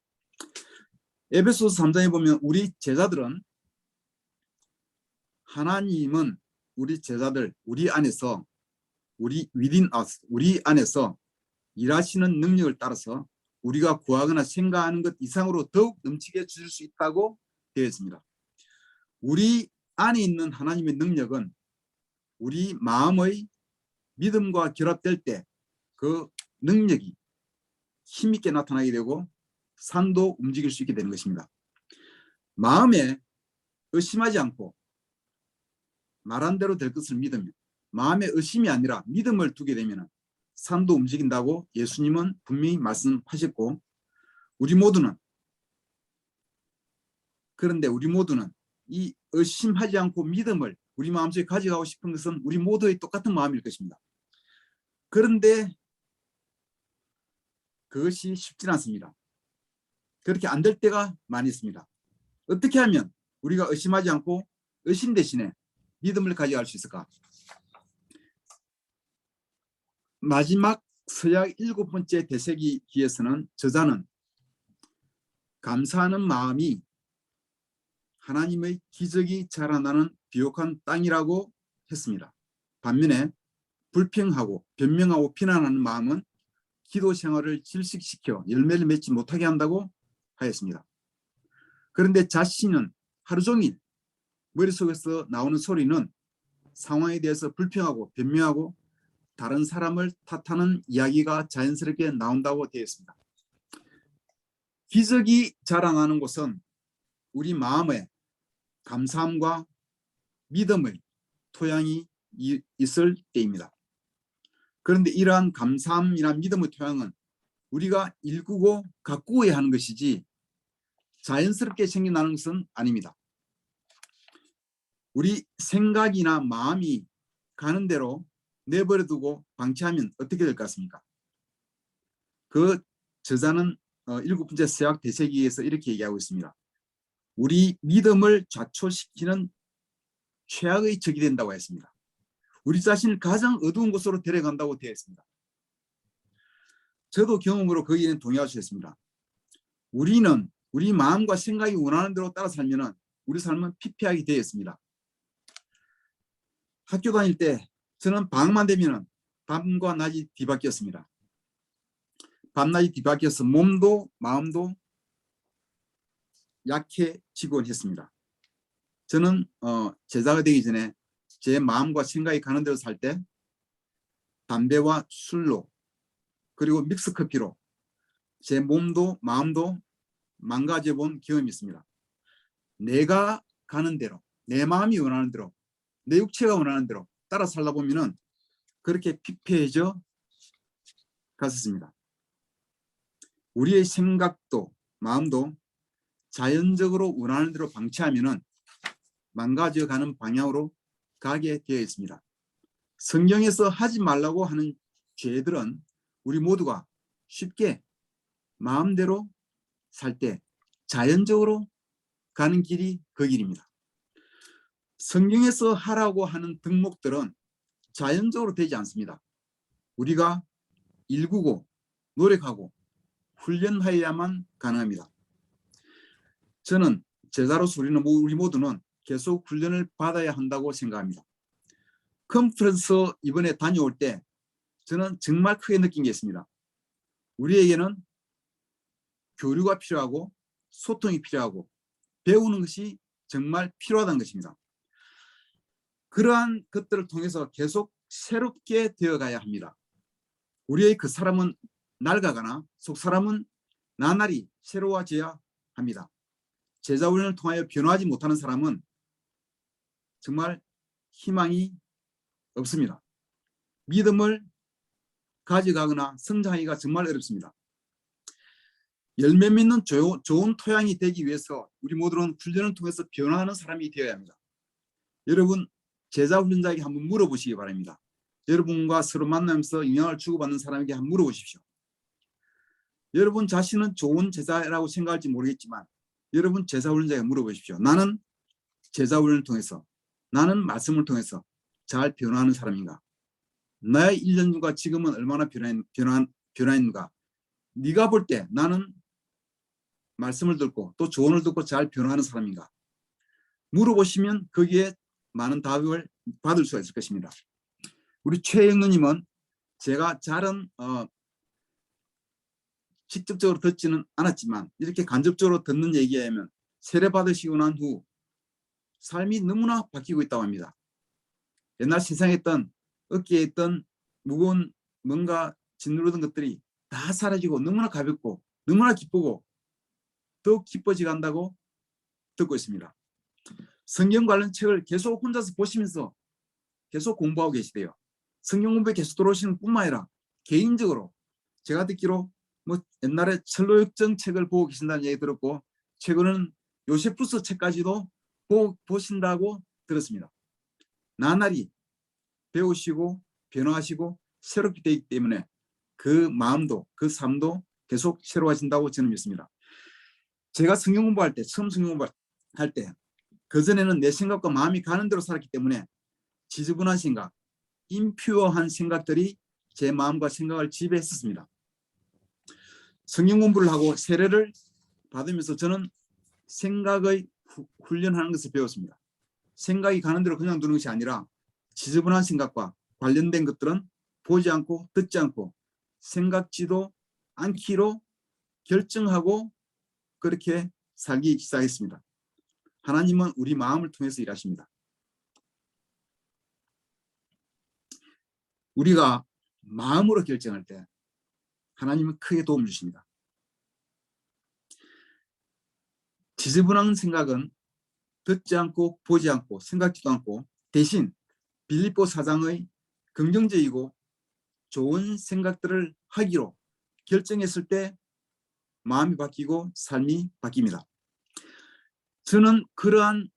에베소서 3장에 보면 우리 제자들은 하나님은 우리 제자들 우리 안에서 우리 안에서 일하시는 능력을 따라서 우리가 구하거나 생각하는 것 이상으로 더욱 넘치게 주실 수 있다고 되어 있습니다. 우리 안에 있는 하나님의 능력은 우리 마음의 믿음과 결합될 때 그 능력이 힘있게 나타나게 되고 산도 움직일 수 있게 되는 것입니다. 마음에 의심하지 않고 말한 대로 될 것을 믿으면, 마음에 의심이 아니라 믿음을 두게 되면 산도 움직인다고 예수님은 분명히 말씀하셨고, 그런데 우리 모두는 이 의심하지 않고 믿음을 우리 마음속에 가져가고 싶은 것은 우리 모두의 똑같은 마음일 것입니다. 그런데 그것이 쉽지 않습니다. 그렇게 안 될 때가 많이 있습니다. 어떻게 하면 우리가 의심하지 않고 의심 대신에 믿음을 가져갈 수 있을까? 마지막 서약 7번째 대세기에서는 저자는 감사하는 마음이 하나님의 기적이 자라나는 비옥한 땅이라고 했습니다. 반면에 불평하고 변명하고 비난하는 마음은 기도 생활을 질식시켜 열매를 맺지 못하게 한다고 하였습니다. 그런데 자신은 하루 종일 머릿속에서 나오는 소리는 상황에 대해서 불평하고 변명하고 다른 사람을 탓하는 이야기가 자연스럽게 나온다고 되어 있습니다. 기적이 자라나는 곳은 우리 마음에 감사함과 믿음의 토양이 있을 때입니다. 그런데 이러한 감사함이나 믿음의 토양은 우리가 일구고 가꾸어야 하는 것이지 자연스럽게 생겨나는 것은 아닙니다. 우리 생각이나 마음이 가는 대로 내버려두고 방치하면 어떻게 될 것 같습니까? 그 저자는 7번째 서약 대세기에서 이렇게 얘기하고 있습니다. 우리 믿음을 좌초시키는 최악의 적이 된다고 했습니다. 우리 자신을 가장 어두운 곳으로 데려간다고 되어 있습니다. 저도 경험으로 거기에는 동의할 수 있습니다. 우리는 우리 마음과 생각이 원하는 대로 따라 살면 우리 삶은 피폐하게 되어 있습니다. 학교 다닐 때 저는 방학만 되면 밤과 낮이 뒤바뀌었습니다. 밤낮이 뒤바뀌어서 몸도 마음도 약해지곤 했습니다. 저는 제자가 되기 전에 제 마음과 생각이 가는 대로 살 때 담배와 술로 그리고 믹스커피로 제 몸도 마음도 망가져 본 경험이 있습니다. 내가 가는 대로, 내 마음이 원하는 대로, 내 육체가 원하는 대로 따라 살다 보면은 그렇게 피폐해져 갔었습니다. 우리의 생각도 마음도 자연적으로 원하는 대로 방치하면은 망가져가는 방향으로 가게 되어 있습니다. 성경에서 하지 말라고 하는 죄들은 우리 모두가 쉽게 마음대로 살 때 자연적으로 가는 길이 그 길입니다. 성경에서 하라고 하는 덕목들은 자연적으로 되지 않습니다. 우리가 일구고 노력하고 훈련하여야만 가능합니다. 저는 제자로서 우리 모두는 계속 훈련을 받아야 한다고 생각합니다. 컨퍼런스 이번에 다녀올 때 저는 정말 크게 느낀 게 있습니다. 우리에게는 교류가 필요하고 소통이 필요하고 배우는 것이 정말 필요하다는 것입니다. 그러한 것들을 통해서 계속 새롭게 되어가야 합니다. 우리의 그 사람은 낡아가나 속 사람은 나날이 새로워져야 합니다. 제자훈련을 통하여 변화하지 못하는 사람은 정말 희망이 없습니다. 믿음을 가져가거나 성장하기가 정말 어렵습니다. 열매 맺는 좋은 토양이 되기 위해서 우리 모두는 훈련을 통해서 변화하는 사람이 되어야 합니다. 여러분 제자훈련자에게 한번 물어보시기 바랍니다. 여러분과 서로 만나면서 영향을 주고받는 사람에게 한번 물어보십시오. 여러분 자신은 좋은 제자라고 생각할지 모르겠지만 여러분 제자훈련자에게 물어보십시오. 나는 제자훈련을 통해서 나는 말씀을 통해서 잘 변화하는 사람인가? 나의 1년 전과 지금은 얼마나 변화했는가? 네가 볼 때 나는 말씀을 듣고 또 조언을 듣고 잘 변화하는 사람인가? 물어보시면 거기에 많은 답을 받을 수가 있을 것입니다. 우리 최영누님은 제가 잘은 직접적으로 듣지는 않았지만 이렇게 간접적으로 듣는 얘기에 하면 세례 받으시고 난 후 삶이 너무나 바뀌고 있다고 합니다. 옛날 세상에 있던 어깨에 있던 무거운 뭔가 짓누르던 것들이 다 사라지고 너무나 가볍고 너무나 기쁘고 더욱 기뻐지게 한다고 듣고 있습니다. 성경 관련 책을 계속 혼자서 보시면서 계속 공부하고 계시대요. 성경 공부에 계속 들어오시는 뿐만 아니라 개인적으로 제가 듣기로 뭐 옛날에 철로역정 책을 보고 계신다는 얘기 들었고 최근에는 요세푸스 책까지도 보신다고 들었습니다. 나날이 배우시고 변화하시고 새롭게 되기 때문에 그 마음도 그 삶도 계속 새로워진다고 저는 믿습니다. 제가 성경 공부할 때 처음 성경 공부할 때 그전에는 내 생각과 마음이 가는 대로 살았기 때문에 지저분한 생각, 임퓨어한 생각들이 제 마음과 생각을 지배했었습니다. 성경 공부를 하고 세례를 받으면서 저는 생각의 훈련하는 것을 배웠습니다. 생각이 가는 대로 그냥 두는 것이 아니라 지저분한 생각과 관련된 것들은 보지 않고 듣지 않고 생각지도 않기로 결정하고 그렇게 살기 시작했습니다. 하나님은 우리 마음을 통해서 일하십니다. 우리가 마음으로 결정할 때 하나님은 크게 도움을 주십니다. 지저분한 생각은 듣지 않고 보지 않고 생각지도 않고 대신 빌립보 4장의 긍정적이고 좋은 생각들을 하기로 결정했을 때 마음이 바뀌고 삶이 바뀝니다. 저는 그러한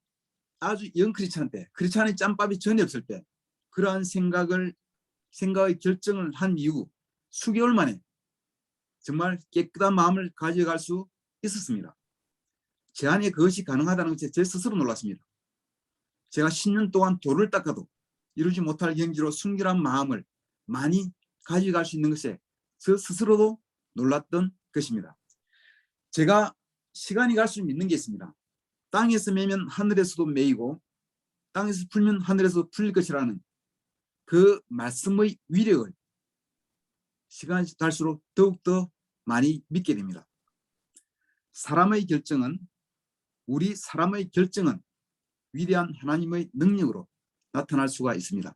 아주 영 크리스찬 때, 크리스찬의 짬밥이 전혀 없을 때 그러한 생각의 결정을 한 이후 수개월 만에 정말 깨끗한 마음을 가져갈 수 있었습니다. 제 안에 그것이 가능하다는 것에 제 스스로 놀랐습니다. 제가 10년 동안 돌을 닦아도 이루지 못할 경지로 순결한 마음을 많이 가져갈 수 있는 것에 저 스스로도 놀랐던 것입니다. 제가 시간이 갈수록 믿는 게 있습니다. 땅에서 매면 하늘에서도 매이고 땅에서 풀면 하늘에서 풀릴 것이라는 그 말씀의 위력을 시간이 갈수록 더욱더 많이 믿게 됩니다. 우리 사람의 결정은 위대한 하나님의 능력으로 나타날 수가 있습니다.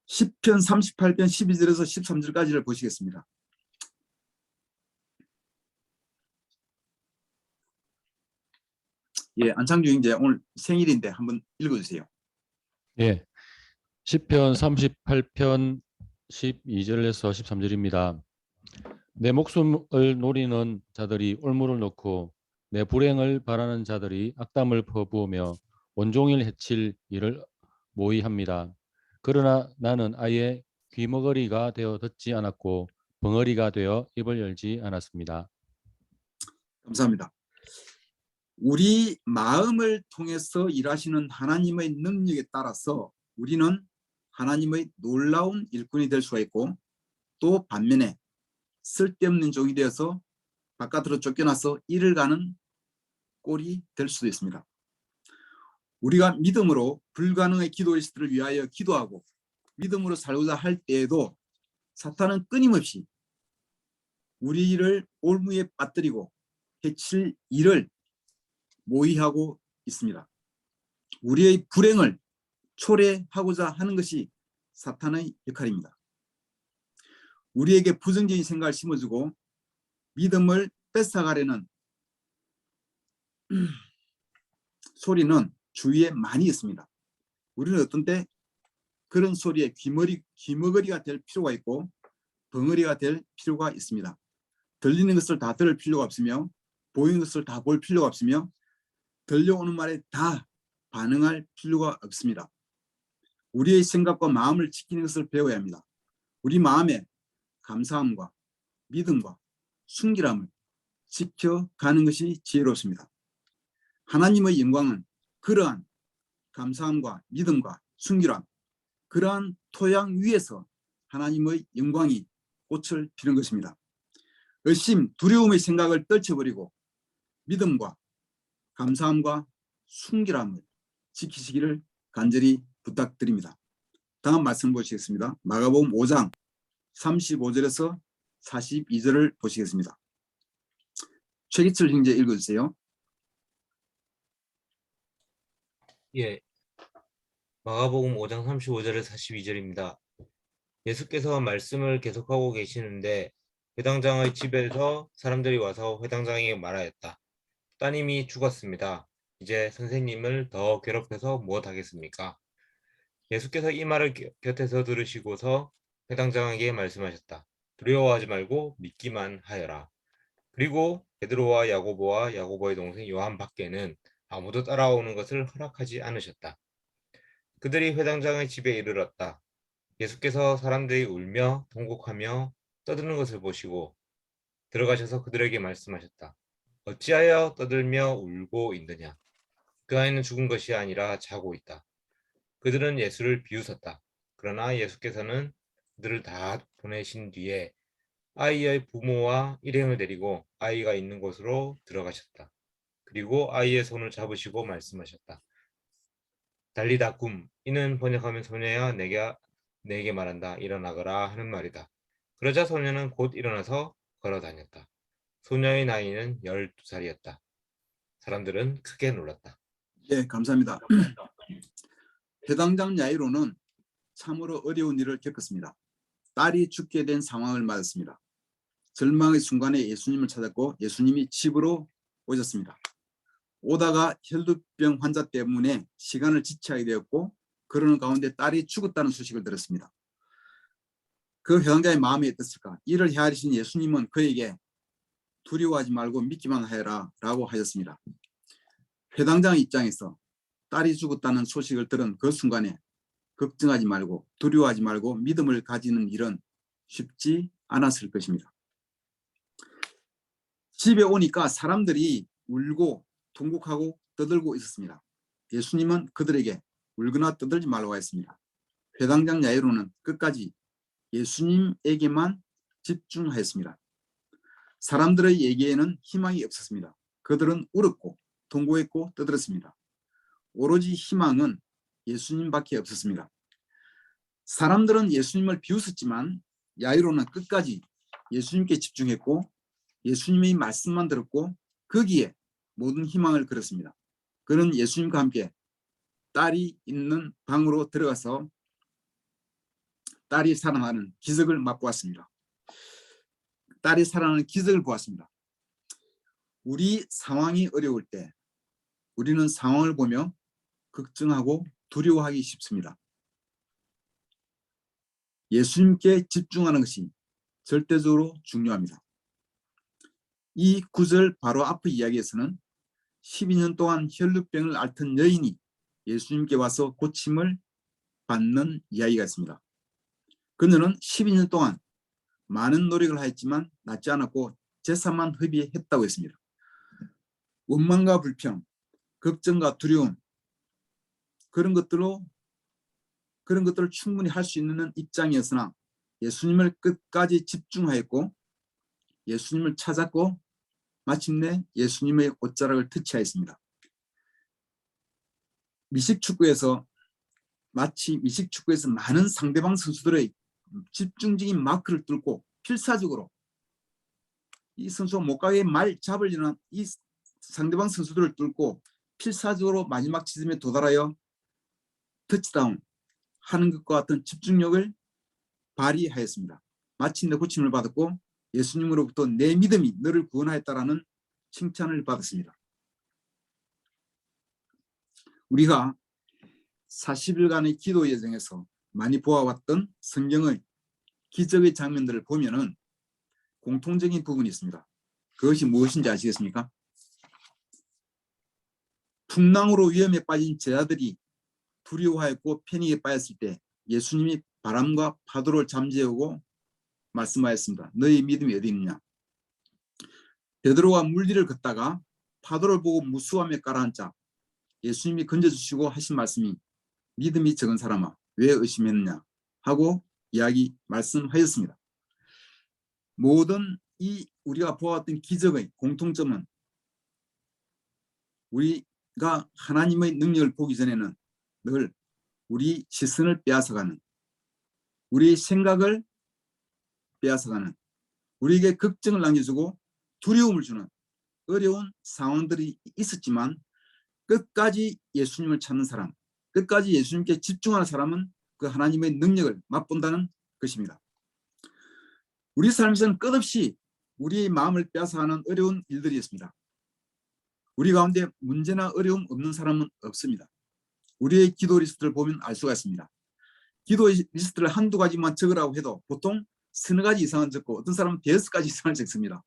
시편 38편 12절에서 13절까지를 보시겠습니다. 예, 안창주 형제 오늘 생일인데 한번 읽어주세요. 예, 시편 38편 12절에서 13절입니다. 내 목숨을 노리는 자들이 올무를 놓고 내 불행을 바라는 자들이 악담을 퍼부으며 온종일 해칠 일을 모의합니다. 그러나 나는 아예 귀머거리가 되어 듣지 않았고 벙어리가 되어 입을 열지 않았습니다. 감사합니다. 우리 마음을 통해서 일하시는 하나님의 능력에 따라서 우리는 하나님의 놀라운 일꾼이 될 수가 있고 또 반면에 쓸데없는 종이 되어서 바깥으로 쫓겨나서 일을 가는 꼴이 될 수도 있습니다. 우리가 믿음으로 불가능의 기도리스트를 위하여 기도하고 믿음으로 살고자 할 때에도 사탄은 끊임없이 우리를 올무에 빠뜨리고 해칠 일을 모의하고 있습니다. 우리의 불행을 초래하고자 하는 것이 사탄의 역할입니다. 우리에게 부정적인 생각을 심어주고 믿음을 뺏어가려는 소리는 주위에 많이 있습니다. 우리는 어떤 때 그런 소리에 귀머거리가 될 필요가 있고 벙어리가 될 필요가 있습니다. 들리는 것을 다 들을 필요가 없으며 보이는 것을 다 볼 필요가 없으며 들려오는 말에 다 반응할 필요가 없습니다. 우리의 생각과 마음을 지키는 것을 배워야 합니다. 우리 마음에 감사함과 믿음과 순결함을 지켜가는 것이 지혜롭습니다. 하나님의 영광은 그러한 감사함과 믿음과 순결함, 그러한 토양 위에서 하나님의 영광이 꽃을 피는 것입니다. 의심, 두려움의 생각을 떨쳐버리고 믿음과 감사함과 순결함을 지키시기를 간절히 부탁드립니다. 다음 말씀 보시겠습니다. 마가복음 5장 35절에서 42절을 보시겠습니다. 최기철 형제 읽어주세요. 예, 마가복음 5장 35절에서 42절입니다. 예수께서 말씀을 계속하고 계시는데 회당장의 집에서 사람들이 와서 회당장에게 말하였다. 따님이 죽었습니다. 이제 선생님을 더 괴롭혀서 무엇하겠습니까? 예수께서 이 말을 곁에서 들으시고서 회당장에게 말씀하셨다. 두려워하지 말고 믿기만 하여라. 그리고 베드로와 야고보와 야고보의 동생 요한 밖에는 아무도 따라오는 것을 허락하지 않으셨다. 그들이 회당장의 집에 이르렀다. 예수께서 사람들이 울며 통곡하며 떠드는 것을 보시고 들어가셔서 그들에게 말씀하셨다. 어찌하여 떠들며 울고 있느냐? 그 아이는 죽은 것이 아니라 자고 있다. 그들은 예수를 비웃었다. 그러나 예수께서는 그들을 다 보내신 뒤에 아이의 부모와 일행을 데리고 아이가 있는 곳으로 들어가셨다. 그리고 아이의 손을 잡으시고 말씀하셨다. 달리다 굼, 이는 번역하면 소녀야 내게 말한다. 일어나거라 하는 말이다. 그러자 소녀는 곧 일어나서 걸어 다녔다. 소녀의 나이는 12살이었다. 사람들은 크게 놀랐다. 예, 감사합니다. 회당장 야이로는 참으로 어려운 일을 겪었습니다. 딸이 죽게 된 상황을 맞았습니다. 절망의 순간에 예수님을 찾았고 예수님이 집으로 오셨습니다. 오다가 혈루병 환자 때문에 시간을 지체하게 되었고 그러는 가운데 딸이 죽었다는 소식을 들었습니다. 그 회당자의 마음이 어땠을까? 이를 헤아리신 예수님은 그에게 두려워하지 말고 믿기만 하여라 라고 하셨습니다. 회당장의 입장에서 딸이 죽었다는 소식을 들은 그 순간에 걱정하지 말고 두려워하지 말고 믿음을 가지는 일은 쉽지 않았을 것입니다. 집에 오니까 사람들이 울고 통곡하고 떠들고 있었습니다. 예수님은 그들에게 울거나 떠들지 말라고 했습니다. 회당장 야이로는 끝까지 예수님에게만 집중하였습니다. 사람들의 얘기에는 희망이 없었습니다. 그들은 울었고 통곡했고 떠들었습니다. 오로지 희망은 예수님밖에 없었습니다. 사람들은 예수님을 비웃었지만 야이로는 끝까지 예수님께 집중했고 예수님의 말씀만 들었고 거기에 모든 희망을 걸었습니다. 그는 예수님과 함께 딸이 있는 방으로 들어가서 딸이 살아나는 기적을 맛보았습니다. 딸이 살아나는 기적을 보았습니다. 우리 상황이 어려울 때 우리는 상황을 보며 걱정하고 두려워하기 쉽습니다. 예수님께 집중하는 것이 절대적으로 중요합니다. 이 구절 바로 앞의 이야기에서는 12년 동안 혈루병을 앓던 여인이 예수님께 와서 고침을 받는 이야기가 있습니다. 그녀는 12년 동안 많은 노력을 하였지만 낫지 않았고 제사만 허비했다고 했습니다. 원망과 불평, 걱정과 두려움 그런 것들을 충분히 할 수 있는 입장이었으나 예수님을 끝까지 집중하였고 예수님을 찾았고 마침내 예수님의 옷자락을 터치하였습니다. 미식축구에서 많은 상대방 선수들의 집중적인 마크를 뚫고 필사적으로 이 선수가 못 가게 말 잡으려는 이 상대방 선수들을 뚫고 필사적으로 마지막 지점에 도달하여 터치다운 하는 것과 같은 집중력을 발휘하였습니다. 마침내 고침을 받았고 예수님으로부터 내 믿음이 너를 구원하였다라는 칭찬을 받았습니다. 우리가 40일간의 기도 여정에서 많이 보아왔던 성경의 기적의 장면들을 보면은 공통적인 부분이 있습니다. 그것이 무엇인지 아시겠습니까? 풍랑으로 위험에 빠진 제자들이 두려워하였고 패닉에 빠졌을 때 예수님이 바람과 파도를 잠재우고 말씀하였습니다. 너희 믿음이 어디 있느냐? 베드로가 물길을 걷다가 파도를 보고 무수함에 가라앉자 예수님이 건져주시고 하신 말씀이 믿음이 적은 사람아 왜 의심했느냐 하고 말씀하였습니다. 모든 이 우리가 보았던 기적의 공통점은 우리가 하나님의 능력을 보기 전에는 늘 우리 시선을 빼앗아가는, 우리 생각을 빼앗아가는, 우리에게 걱정을 남겨주고 두려움을 주는 어려운 상황들이 있었지만 끝까지 예수님을 찾는 사람, 끝까지 예수님께 집중하는 사람은 그 하나님의 능력을 맛본다는 것입니다. 우리 삶에서는 끝없이 우리의 마음을 빼앗아가는 어려운 일들이 있습니다. 우리 가운데 문제나 어려움 없는 사람은 없습니다. 우리의 기도 리스트를 보면 알 수가 있습니다. 기도 리스트를 한두 가지만 적으라고 해도 보통 서너 가지 이상은 적고 어떤 사람은 5가지 이상을 적습니다.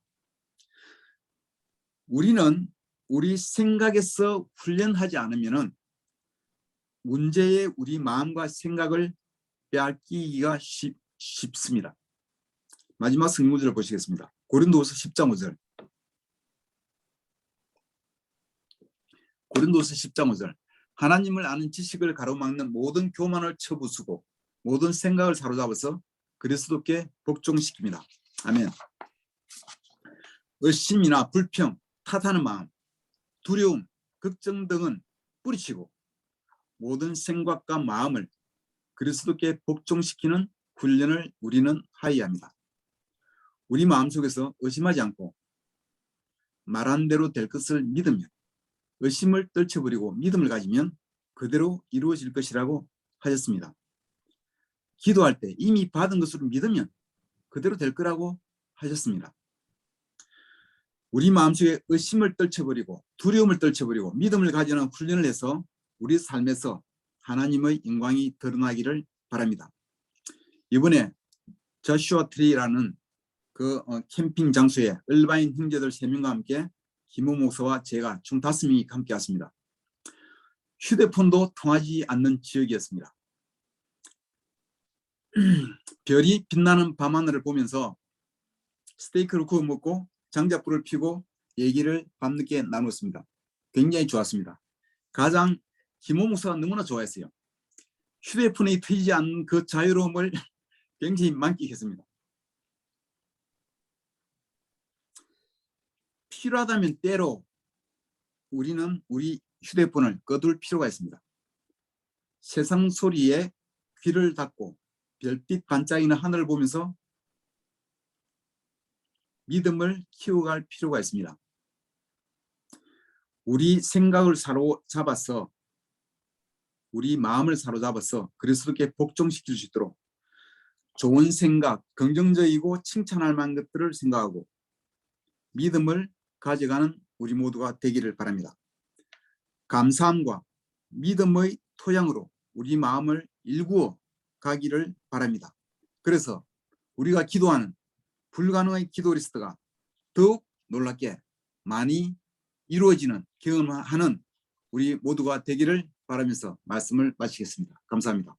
우리는 우리 생각에서 훈련하지 않으면은 문제에 우리 마음과 생각을 빼앗기기가 쉽습니다. 마지막 성구절을 보시겠습니다. 고린도후서 10장 5절. 고린도후서 10장 5절. 하나님을 아는 지식을 가로막는 모든 교만을 쳐부수고 모든 생각을 사로잡아서 그리스도께 복종시킵니다. 아멘. 의심이나 불평, 탓하는 마음, 두려움, 걱정 등은 뿌리치고 모든 생각과 마음을 그리스도께 복종시키는 훈련을 우리는 하여야 합니다. 우리 마음속에서 의심하지 않고 말한 대로 될 것을 믿으면, 의심을 떨쳐버리고 믿음을 가지면 그대로 이루어질 것이라고 하셨습니다. 기도할 때 이미 받은 것으로 믿으면 그대로 될 거라고 하셨습니다. 우리 마음속에 의심을 떨쳐버리고 두려움을 떨쳐버리고 믿음을 가지는 훈련을 해서 우리 삶에서 하나님의 영광이 드러나기를 바랍니다. 이번에 저슈아 트리라는 그 캠핑 장소에 얼바인 형제들 3명과 함께 김호 목사와 제가 총 5명이 함께 왔습니다. 휴대폰도 통하지 않는 지역이었습니다. 별이 빛나는 밤하늘을 보면서 스테이크를 구워 먹고 장작불을 피고 얘기를 밤늦게 나눴습니다. 굉장히 좋았습니다. 가장 김호 목사가 너무나 좋아했어요. 휴대폰이 터지지 않는 그 자유로움을 굉장히 만끽했습니다. 필요하다면 때로 우리는 우리 휴대폰을 꺼둘 필요가 있습니다. 세상 소리에 귀를 닫고 별빛 반짝이는 하늘을 보면서 믿음을 키워갈 필요가 있습니다. 우리 생각을 사로잡아서 우리 마음을 사로잡아서 그리스도께 복종시킬 수 있도록 좋은 생각, 긍정적이고 칭찬할 만한 것들을 생각하고 믿음을 가져가는 우리 모두가 되기를 바랍니다. 감사함과 믿음의 토양으로 우리 마음을 일구어 가기를 바랍니다. 그래서 우리가 기도하는 불가능의 기도 리스트가 더욱 놀랍게 많이 이루어지는 경험하는 우리 모두가 되기를 바라면서 말씀을 마치겠습니다. 감사합니다.